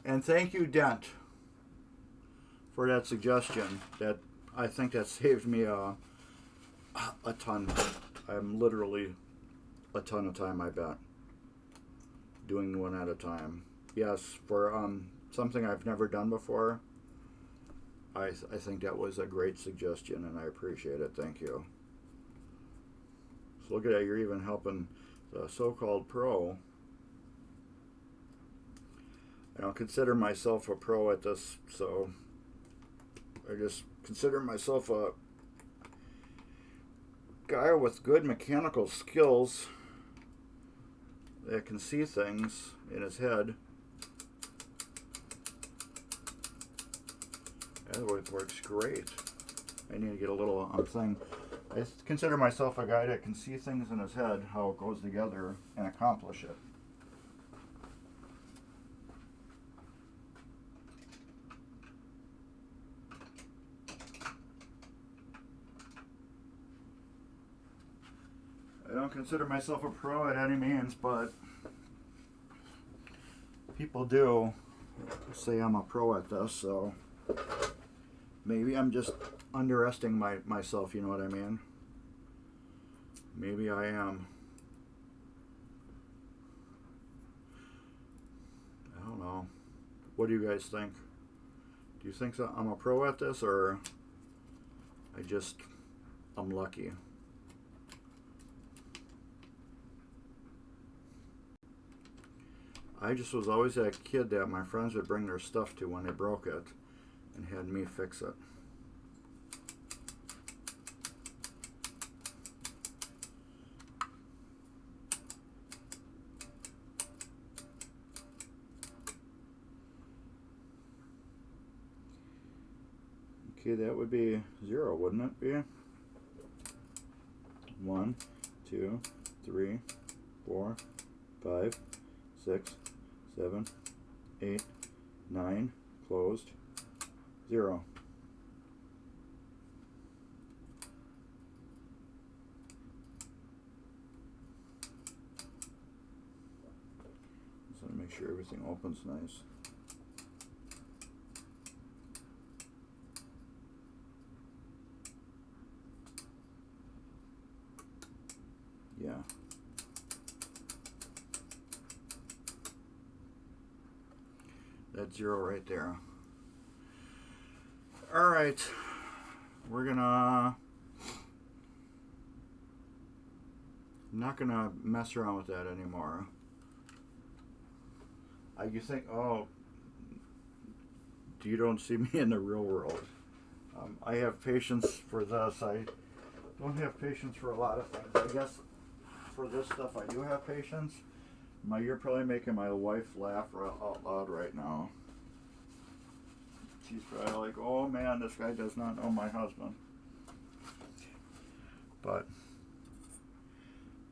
And thank you, Dent, for that suggestion. That I think that saved me a ton. I'm literally a ton of time, I bet, doing one at a time. Yes, for something I've never done before, I think that was a great suggestion, and I appreciate it. Thank you. So look at that, you're even helping the so-called pro. I don't consider myself a pro at this, so I just consider myself a guy with good mechanical skills that can see things in his head. That works great. I need to get a little thing. I consider myself a guy that can see things in his head, how it goes together, and accomplish it. I don't consider myself a pro at any means, but people do say I'm a pro at this, so maybe I'm just underestimating myself, you know what I mean? Maybe I am. I don't know. What do you guys think? Do you think I'm a pro at this, or I'm lucky? I just was always that kid that my friends would bring their stuff to when they broke it and had me fix it. Okay, that would be 0, wouldn't it be? 1, 2, 3, 4, 5, 6, 7, 8, 9, closed, 0. Just want to make sure everything opens nice. Yeah. That's 0 right there. All right. We're gonna... I'm not gonna mess around with that anymore. You think, oh, you don't see me in the real world. I have patience for this. I don't have patience for a lot of things. I guess for this stuff I do have patience. You're probably making my wife laugh out loud right now. She's probably like, oh man, this guy does not know my husband. But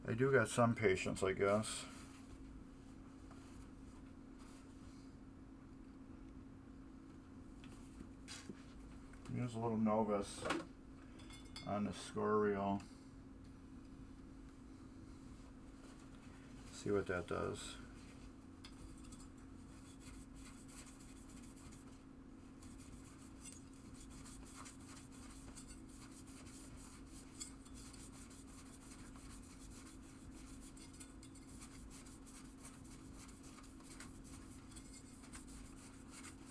I do got some patience, I guess. Here's a little novice on the score reel. See what that does.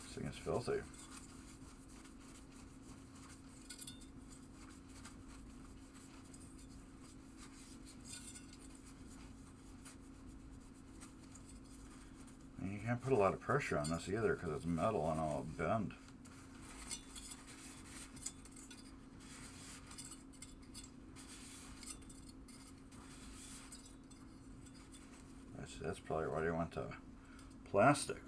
This thing is filthy. You can't put a lot of pressure on this either because it's metal and all bend. That's probably why they went to plastic.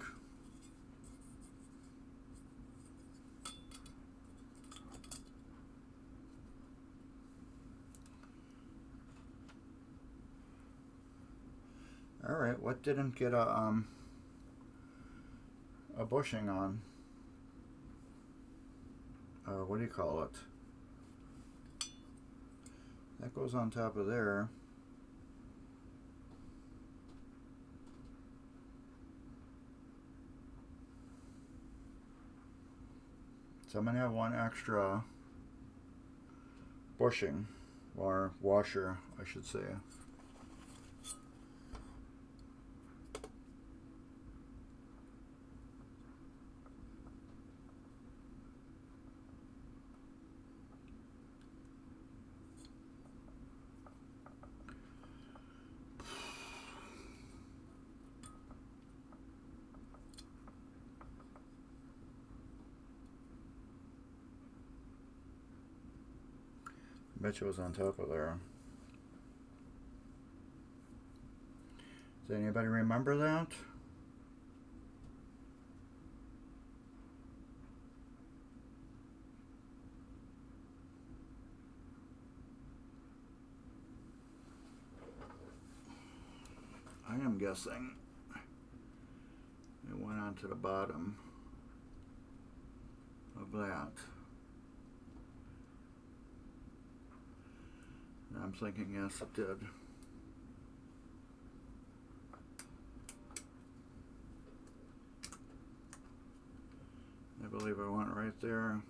All right, what didn't get a bushing on? What do you call it? That goes on top of there. So I'm going to have one extra bushing, or washer, I should say. Bet you it was on top of there. Does anybody remember that? I am guessing it went onto the bottom of that. I'm thinking yes, it did. I believe I went right there.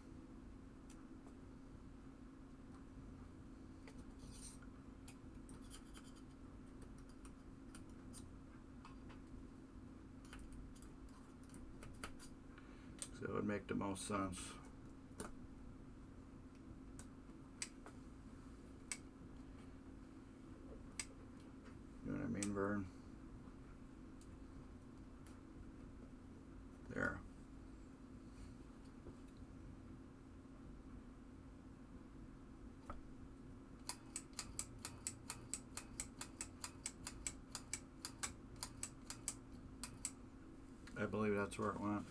So it would make the most sense. You know what I mean, Vern? There. I believe that's where it went.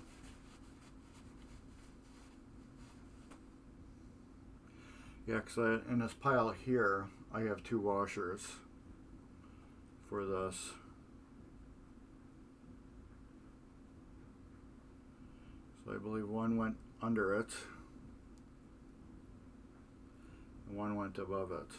Yeah, because in this pile here, I have 2 washers for this. So I believe one went under it, and one went above it.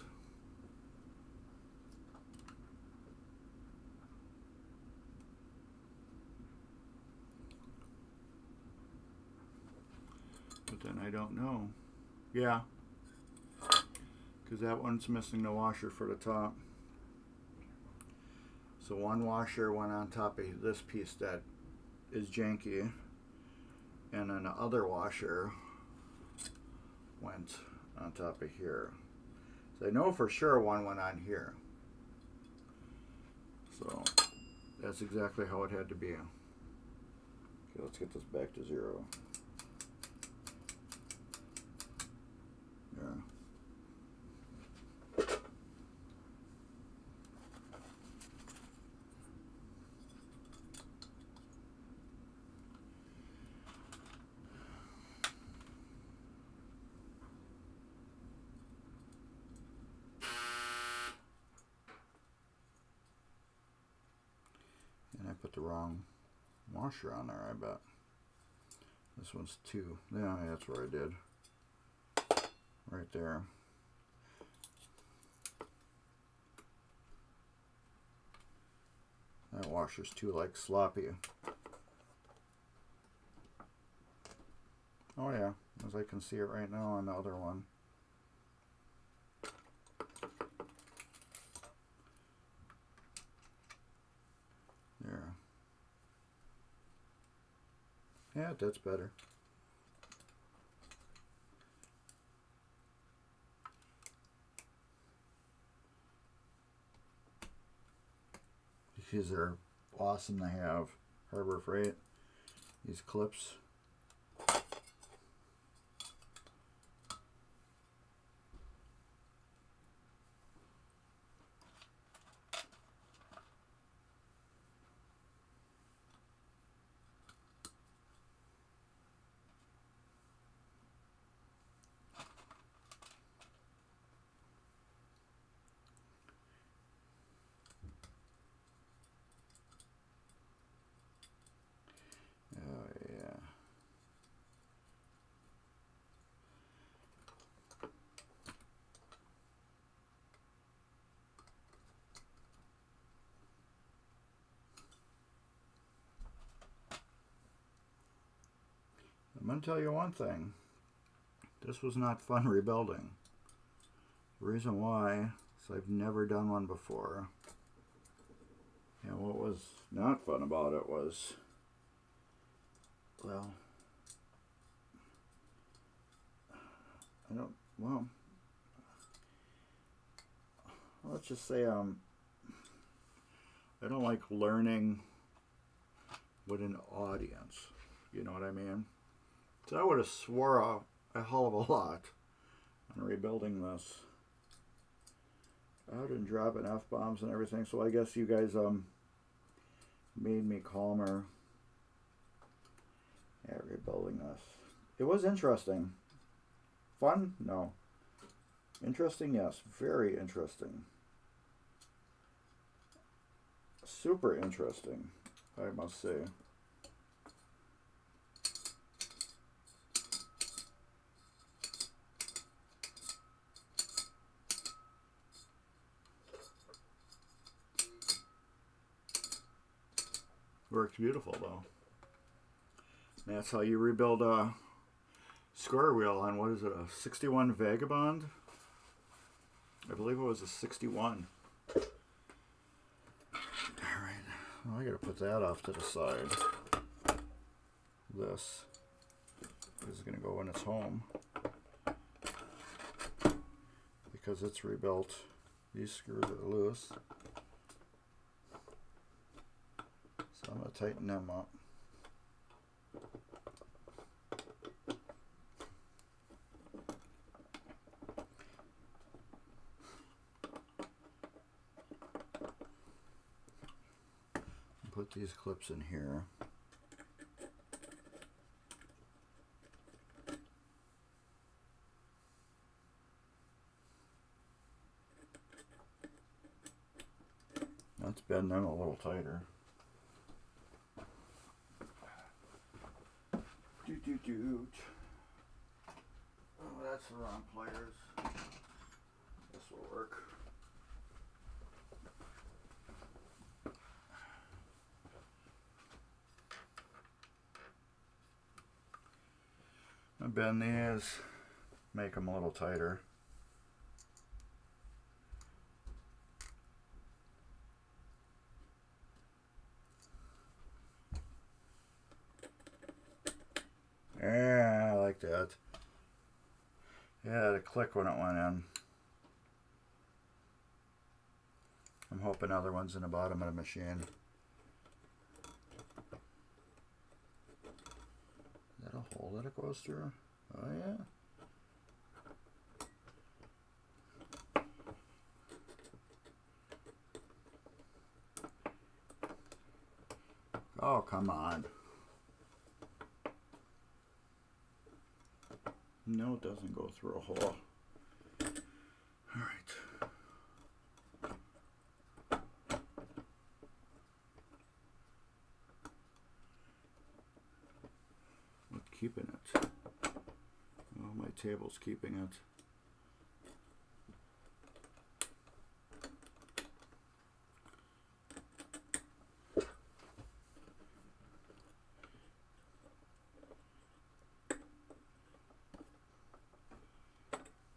But then I don't know. Yeah. Because that one's missing the washer for the top. So one washer went on top of this piece that is janky. And then the other washer went on top of here. So I know for sure one went on here. So that's exactly how it had to be. Okay, let's get this back to 0. Yeah. And I put the wrong washer on there, I bet. This one's 2. Yeah, that's where I did. Right there. That washer's too like sloppy. Oh yeah, as I can see it right now on the other one. There. Yeah, that's better. These are awesome to have. Harbor Freight. These clips. I'm going to tell you one thing. This was not fun rebuilding. The reason why is I've never done one before. And what was not fun about it was, well, let's just say I don't like learning with an audience. You know what I mean? So I would have swore a hell of a lot on rebuilding this. Out and dropping F-bombs and everything, so I guess you guys made me calmer. Yeah, rebuilding this. It was interesting. Fun? No. Interesting? Yes. Very interesting. Super interesting, I must say. Works beautiful though. And that's how you rebuild a square wheel on, what is it, a 61 Vagabond? I believe it was a 61. Alright, well, I gotta put that off to the side. This. when it's home, because it's rebuilt. These screws are loose, so I'm going to tighten them up. Put these clips in here. Let's bend them a little tighter. Oh, that's the wrong pliers. This will work. I bend these, make them a little tighter. Yeah, I like that. Yeah, it clicked when it went in. I'm hoping other one's in the bottom of the machine. Is that a hole that it goes through? Oh yeah. Oh, come on. No, it doesn't go through a hole. All right. What's keeping it? Oh, my table's keeping it.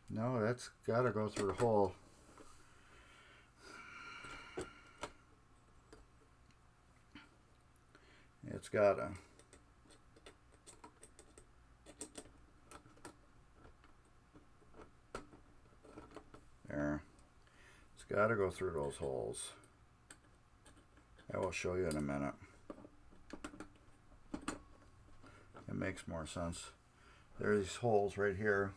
No, that's got to go through a hole. It's got to. There. It's got to go through those holes. I will show you in a minute. It makes more sense. There are these holes right here.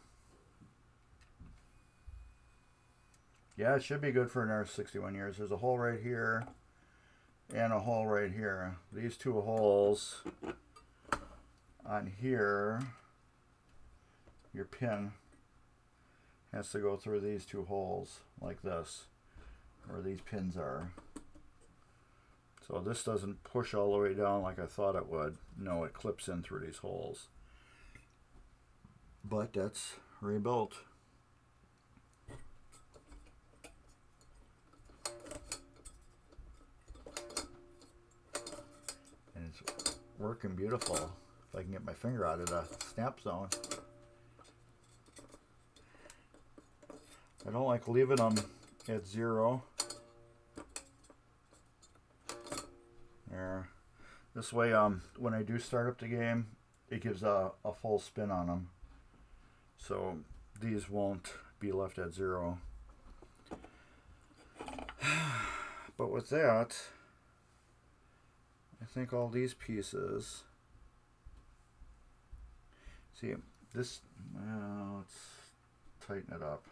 Yeah, it should be good for another 61 years. There's a hole right here and a hole right here. These two holes on here, your pin has to go through these two holes like this, where these pins are. So this doesn't push all the way down like I thought it would. No, it clips in through these holes. But that's rebuilt. And it's working beautiful. If I can get my finger out of the snap zone. I don't like leaving them at 0. There. This way, when I do start up the game, it gives a full spin on them. So these won't be left at 0. But with that, I think all these pieces, see this, well, let's tighten it up.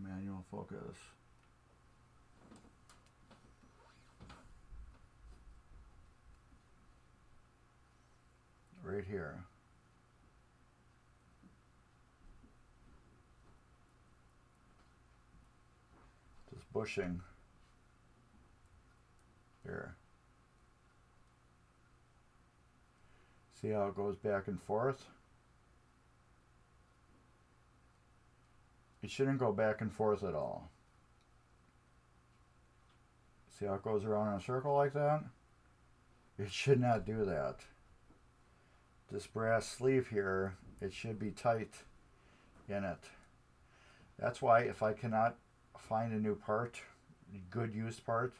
Manual focus. Right here. This bushing here. See how it goes back and forth? It shouldn't go back and forth at all. See how it goes around in a circle like that? It should not do that. This brass sleeve here, it should be tight in it. That's why if I cannot find a new part, good used part,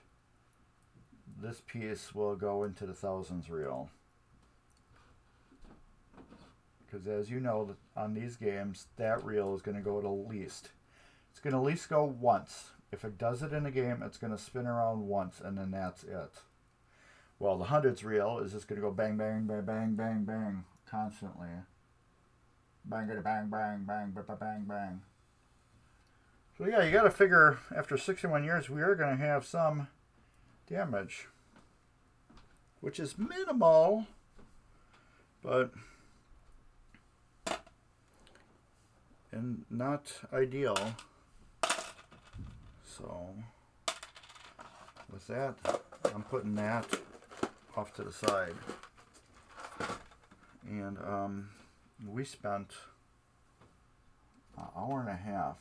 this piece will go into the thousands reel. Because as you know, on these games, that reel is going to go at least. It's going to at least go once. If it does it in a game, it's going to spin around once, and then that's it. Well, the hundreds reel is just going to go bang, bang, bang, bang, bang, bang, constantly. Bang, bang, bang, bang, bang, bang, bang. So yeah, you got to figure after 61 years, we are going to have some damage, which is minimal, but and not ideal. So with that, I'm putting that off to the side. And we spent an hour and a half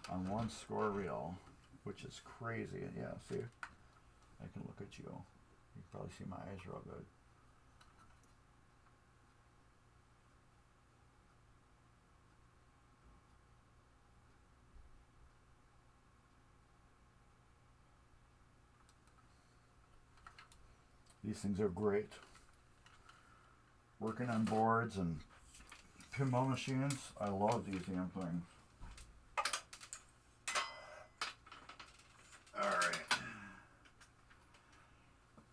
on one score reel, which is crazy. Yeah, see, I can look at you. You can probably see my eyes real good. These things are great. Working on boards and pinball machines, I love these damn things. Alright.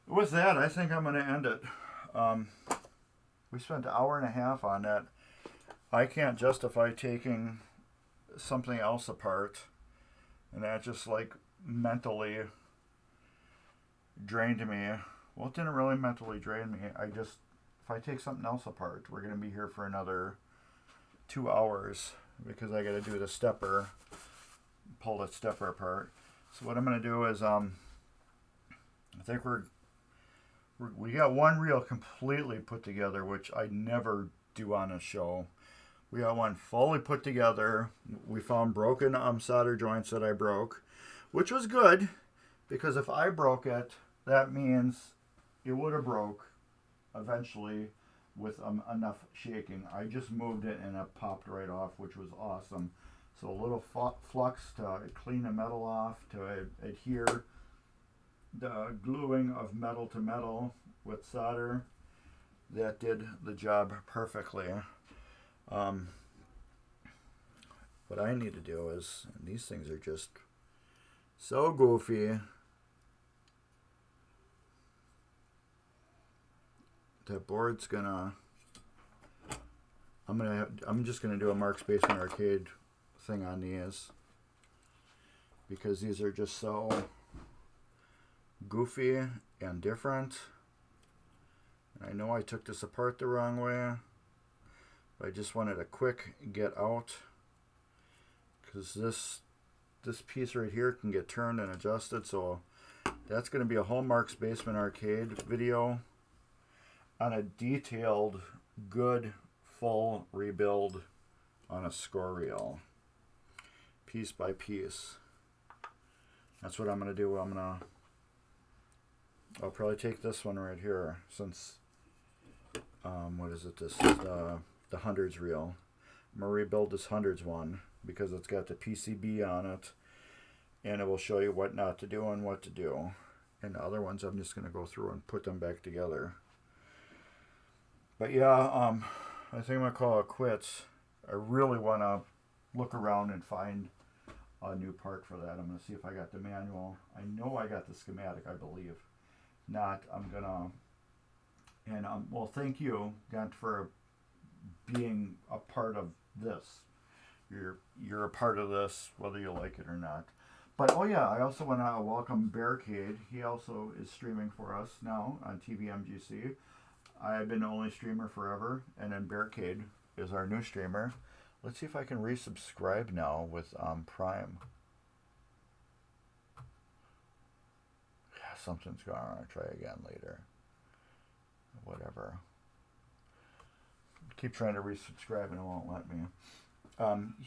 With that, I think I'm going to end it. We spent an hour and a half on that. I can't justify taking something else apart. And that just like mentally drained me. Well, it didn't really mentally drain me. If I take something else apart, we're going to be here for another 2 hours because I got to do the stepper, pull the stepper apart. So what I'm going to do is, I think we got one reel completely put together, which I never do on a show. We got one fully put together. We found broken solder joints that I broke, which was good because if I broke it, that means it would have broke eventually with enough shaking. I just moved it and it popped right off, which was awesome. So a little flux to clean the metal off, to adhere the gluing of metal to metal with solder. That did the job perfectly. What I need to do is, and these things are just so goofy. That board's gonna. I'm just gonna do a Mark's Basement Arcade thing on these because these are just so goofy and different. And I know I took this apart the wrong way, but I just wanted a quick get out because this piece right here can get turned and adjusted. So that's going to be a whole Mark's Basement Arcade video on a detailed, good, full rebuild on a score reel, piece by piece. That's what I'm going to do. I'll probably take this one right here since, what is it? This is the hundreds reel. I'm going to rebuild this hundreds one because it's got the PCB on it, and it will show you what not to do and what to do. And the other ones I'm just going to go through and put them back together. But yeah, I think I'm going to call it quits. I really want to look around and find a new part for that. I'm going to see if I got the manual. I know I got the schematic, I believe. Not, I'm going to, and well, thank you, Gant, for being a part of this. You're a part of this, whether you like it or not. But, oh yeah, I also want to welcome Barricade. He also is streaming for us now on TVmgc. I've been the only streamer forever, and then Barricade is our new streamer. Let's see if I can resubscribe now with Prime. Yeah, something's going on. I'll try again later. Whatever. Keep trying to resubscribe and it won't let me.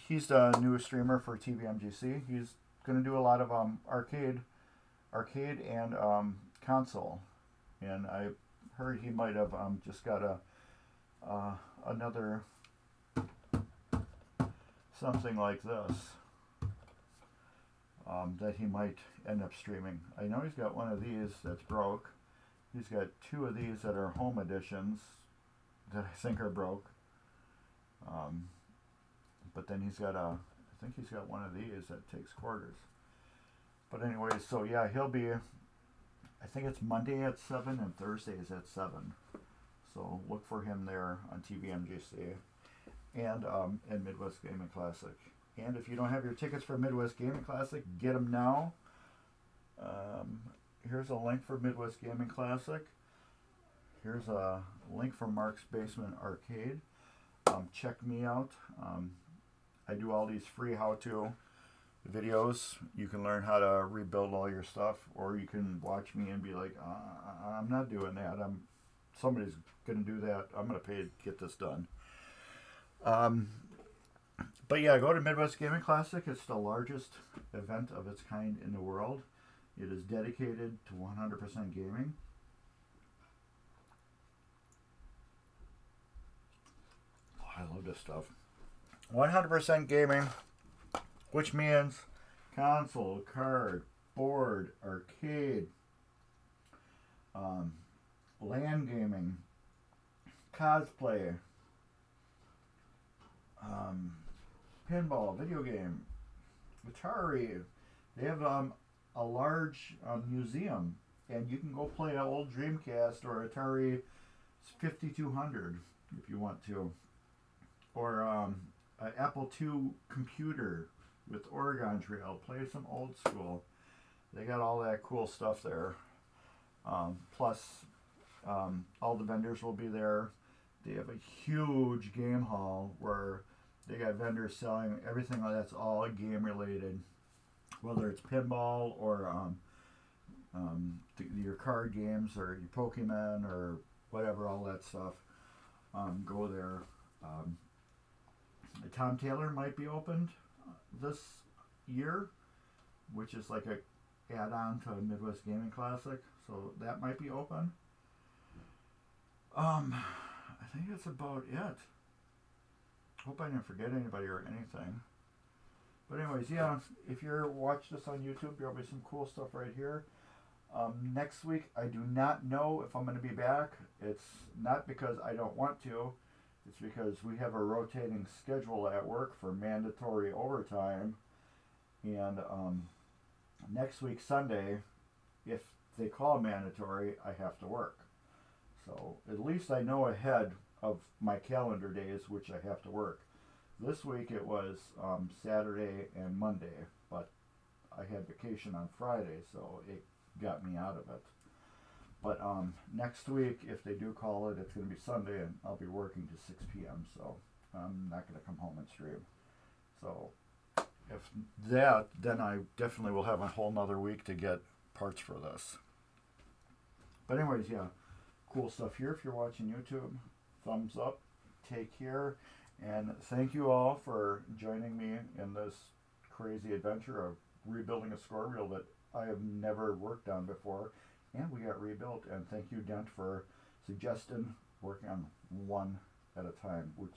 He's the newest streamer for TVmgc. He's going to do a lot of arcade and console. And I heard he might have just got another something like this. that he might end up streaming. I know he's got one of these that's broke. He's got two of these that are home editions that I think are broke. But then he's got I think he's got one of these that takes quarters. But anyways, so yeah, he'll be, I think it's Monday at 7 and Thursdays at 7. So look for him there on TVmgc and Midwest Gaming Classic. And if you don't have your tickets for Midwest Gaming Classic, get them now. Here's a link for Midwest Gaming Classic. Here's a link for Mark's Basement Arcade. Check me out. I do all these free how-to videos. You can learn how to rebuild all your stuff, or you can watch me and be like, I'm not doing that. Somebody's going to do that. I'm going to pay to get this done. But yeah, go to Midwest Gaming Classic. It's the largest event of its kind in the world. It is dedicated to 100% gaming. Oh, I love this stuff. 100% gaming, which means console, card, board, arcade, LAN gaming, cosplay, pinball, video game, Atari. They have a large museum, and you can go play an old Dreamcast or Atari 5200 if you want to, or an Apple II computer with Oregon Trail. Play some old school. They got all that cool stuff there. Plus, all the vendors will be there. They have a huge game hall where they got vendors selling everything that's all game related, whether it's pinball or your card games or your Pokemon or whatever, all that stuff. Go there. Tom Taylor might be opened this year, which is like a add-on to Midwest Gaming Classic, so that might be open. I think that's about it. Hope I didn't forget anybody or anything. But anyways, yeah, if you're watching this on YouTube, there'll be some cool stuff right here. Next week, I do not know if I'm going to be back. It's not because I don't want to. It's because we have a rotating schedule at work for mandatory overtime. And next week, Sunday, if they call mandatory, I have to work. So at least I know ahead of my calendar days which I have to work. This week it was Saturday and Monday, but I had vacation on Friday, so it got me out of it. But next week, if they do call it, it's going to be Sunday, and I'll be working to 6 p.m., so I'm not going to come home and stream. So if that, then I definitely will have a whole nother week to get parts for this. But anyways, yeah, cool stuff here. If you're watching YouTube, thumbs up, take care, and thank you all for joining me in this crazy adventure of rebuilding a score reel that I have never worked on before. And we got rebuilt, and thank you, Dent, for suggesting working on one at a time, which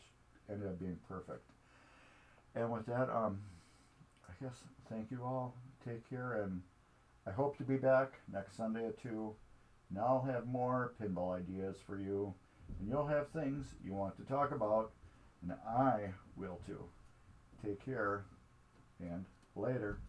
ended up being perfect. And with that, I guess thank you all. Take care, and I hope to be back next Sunday at 2. Now I'll have more pinball ideas for you, and you'll have things you want to talk about, and I will too. Take care, and later.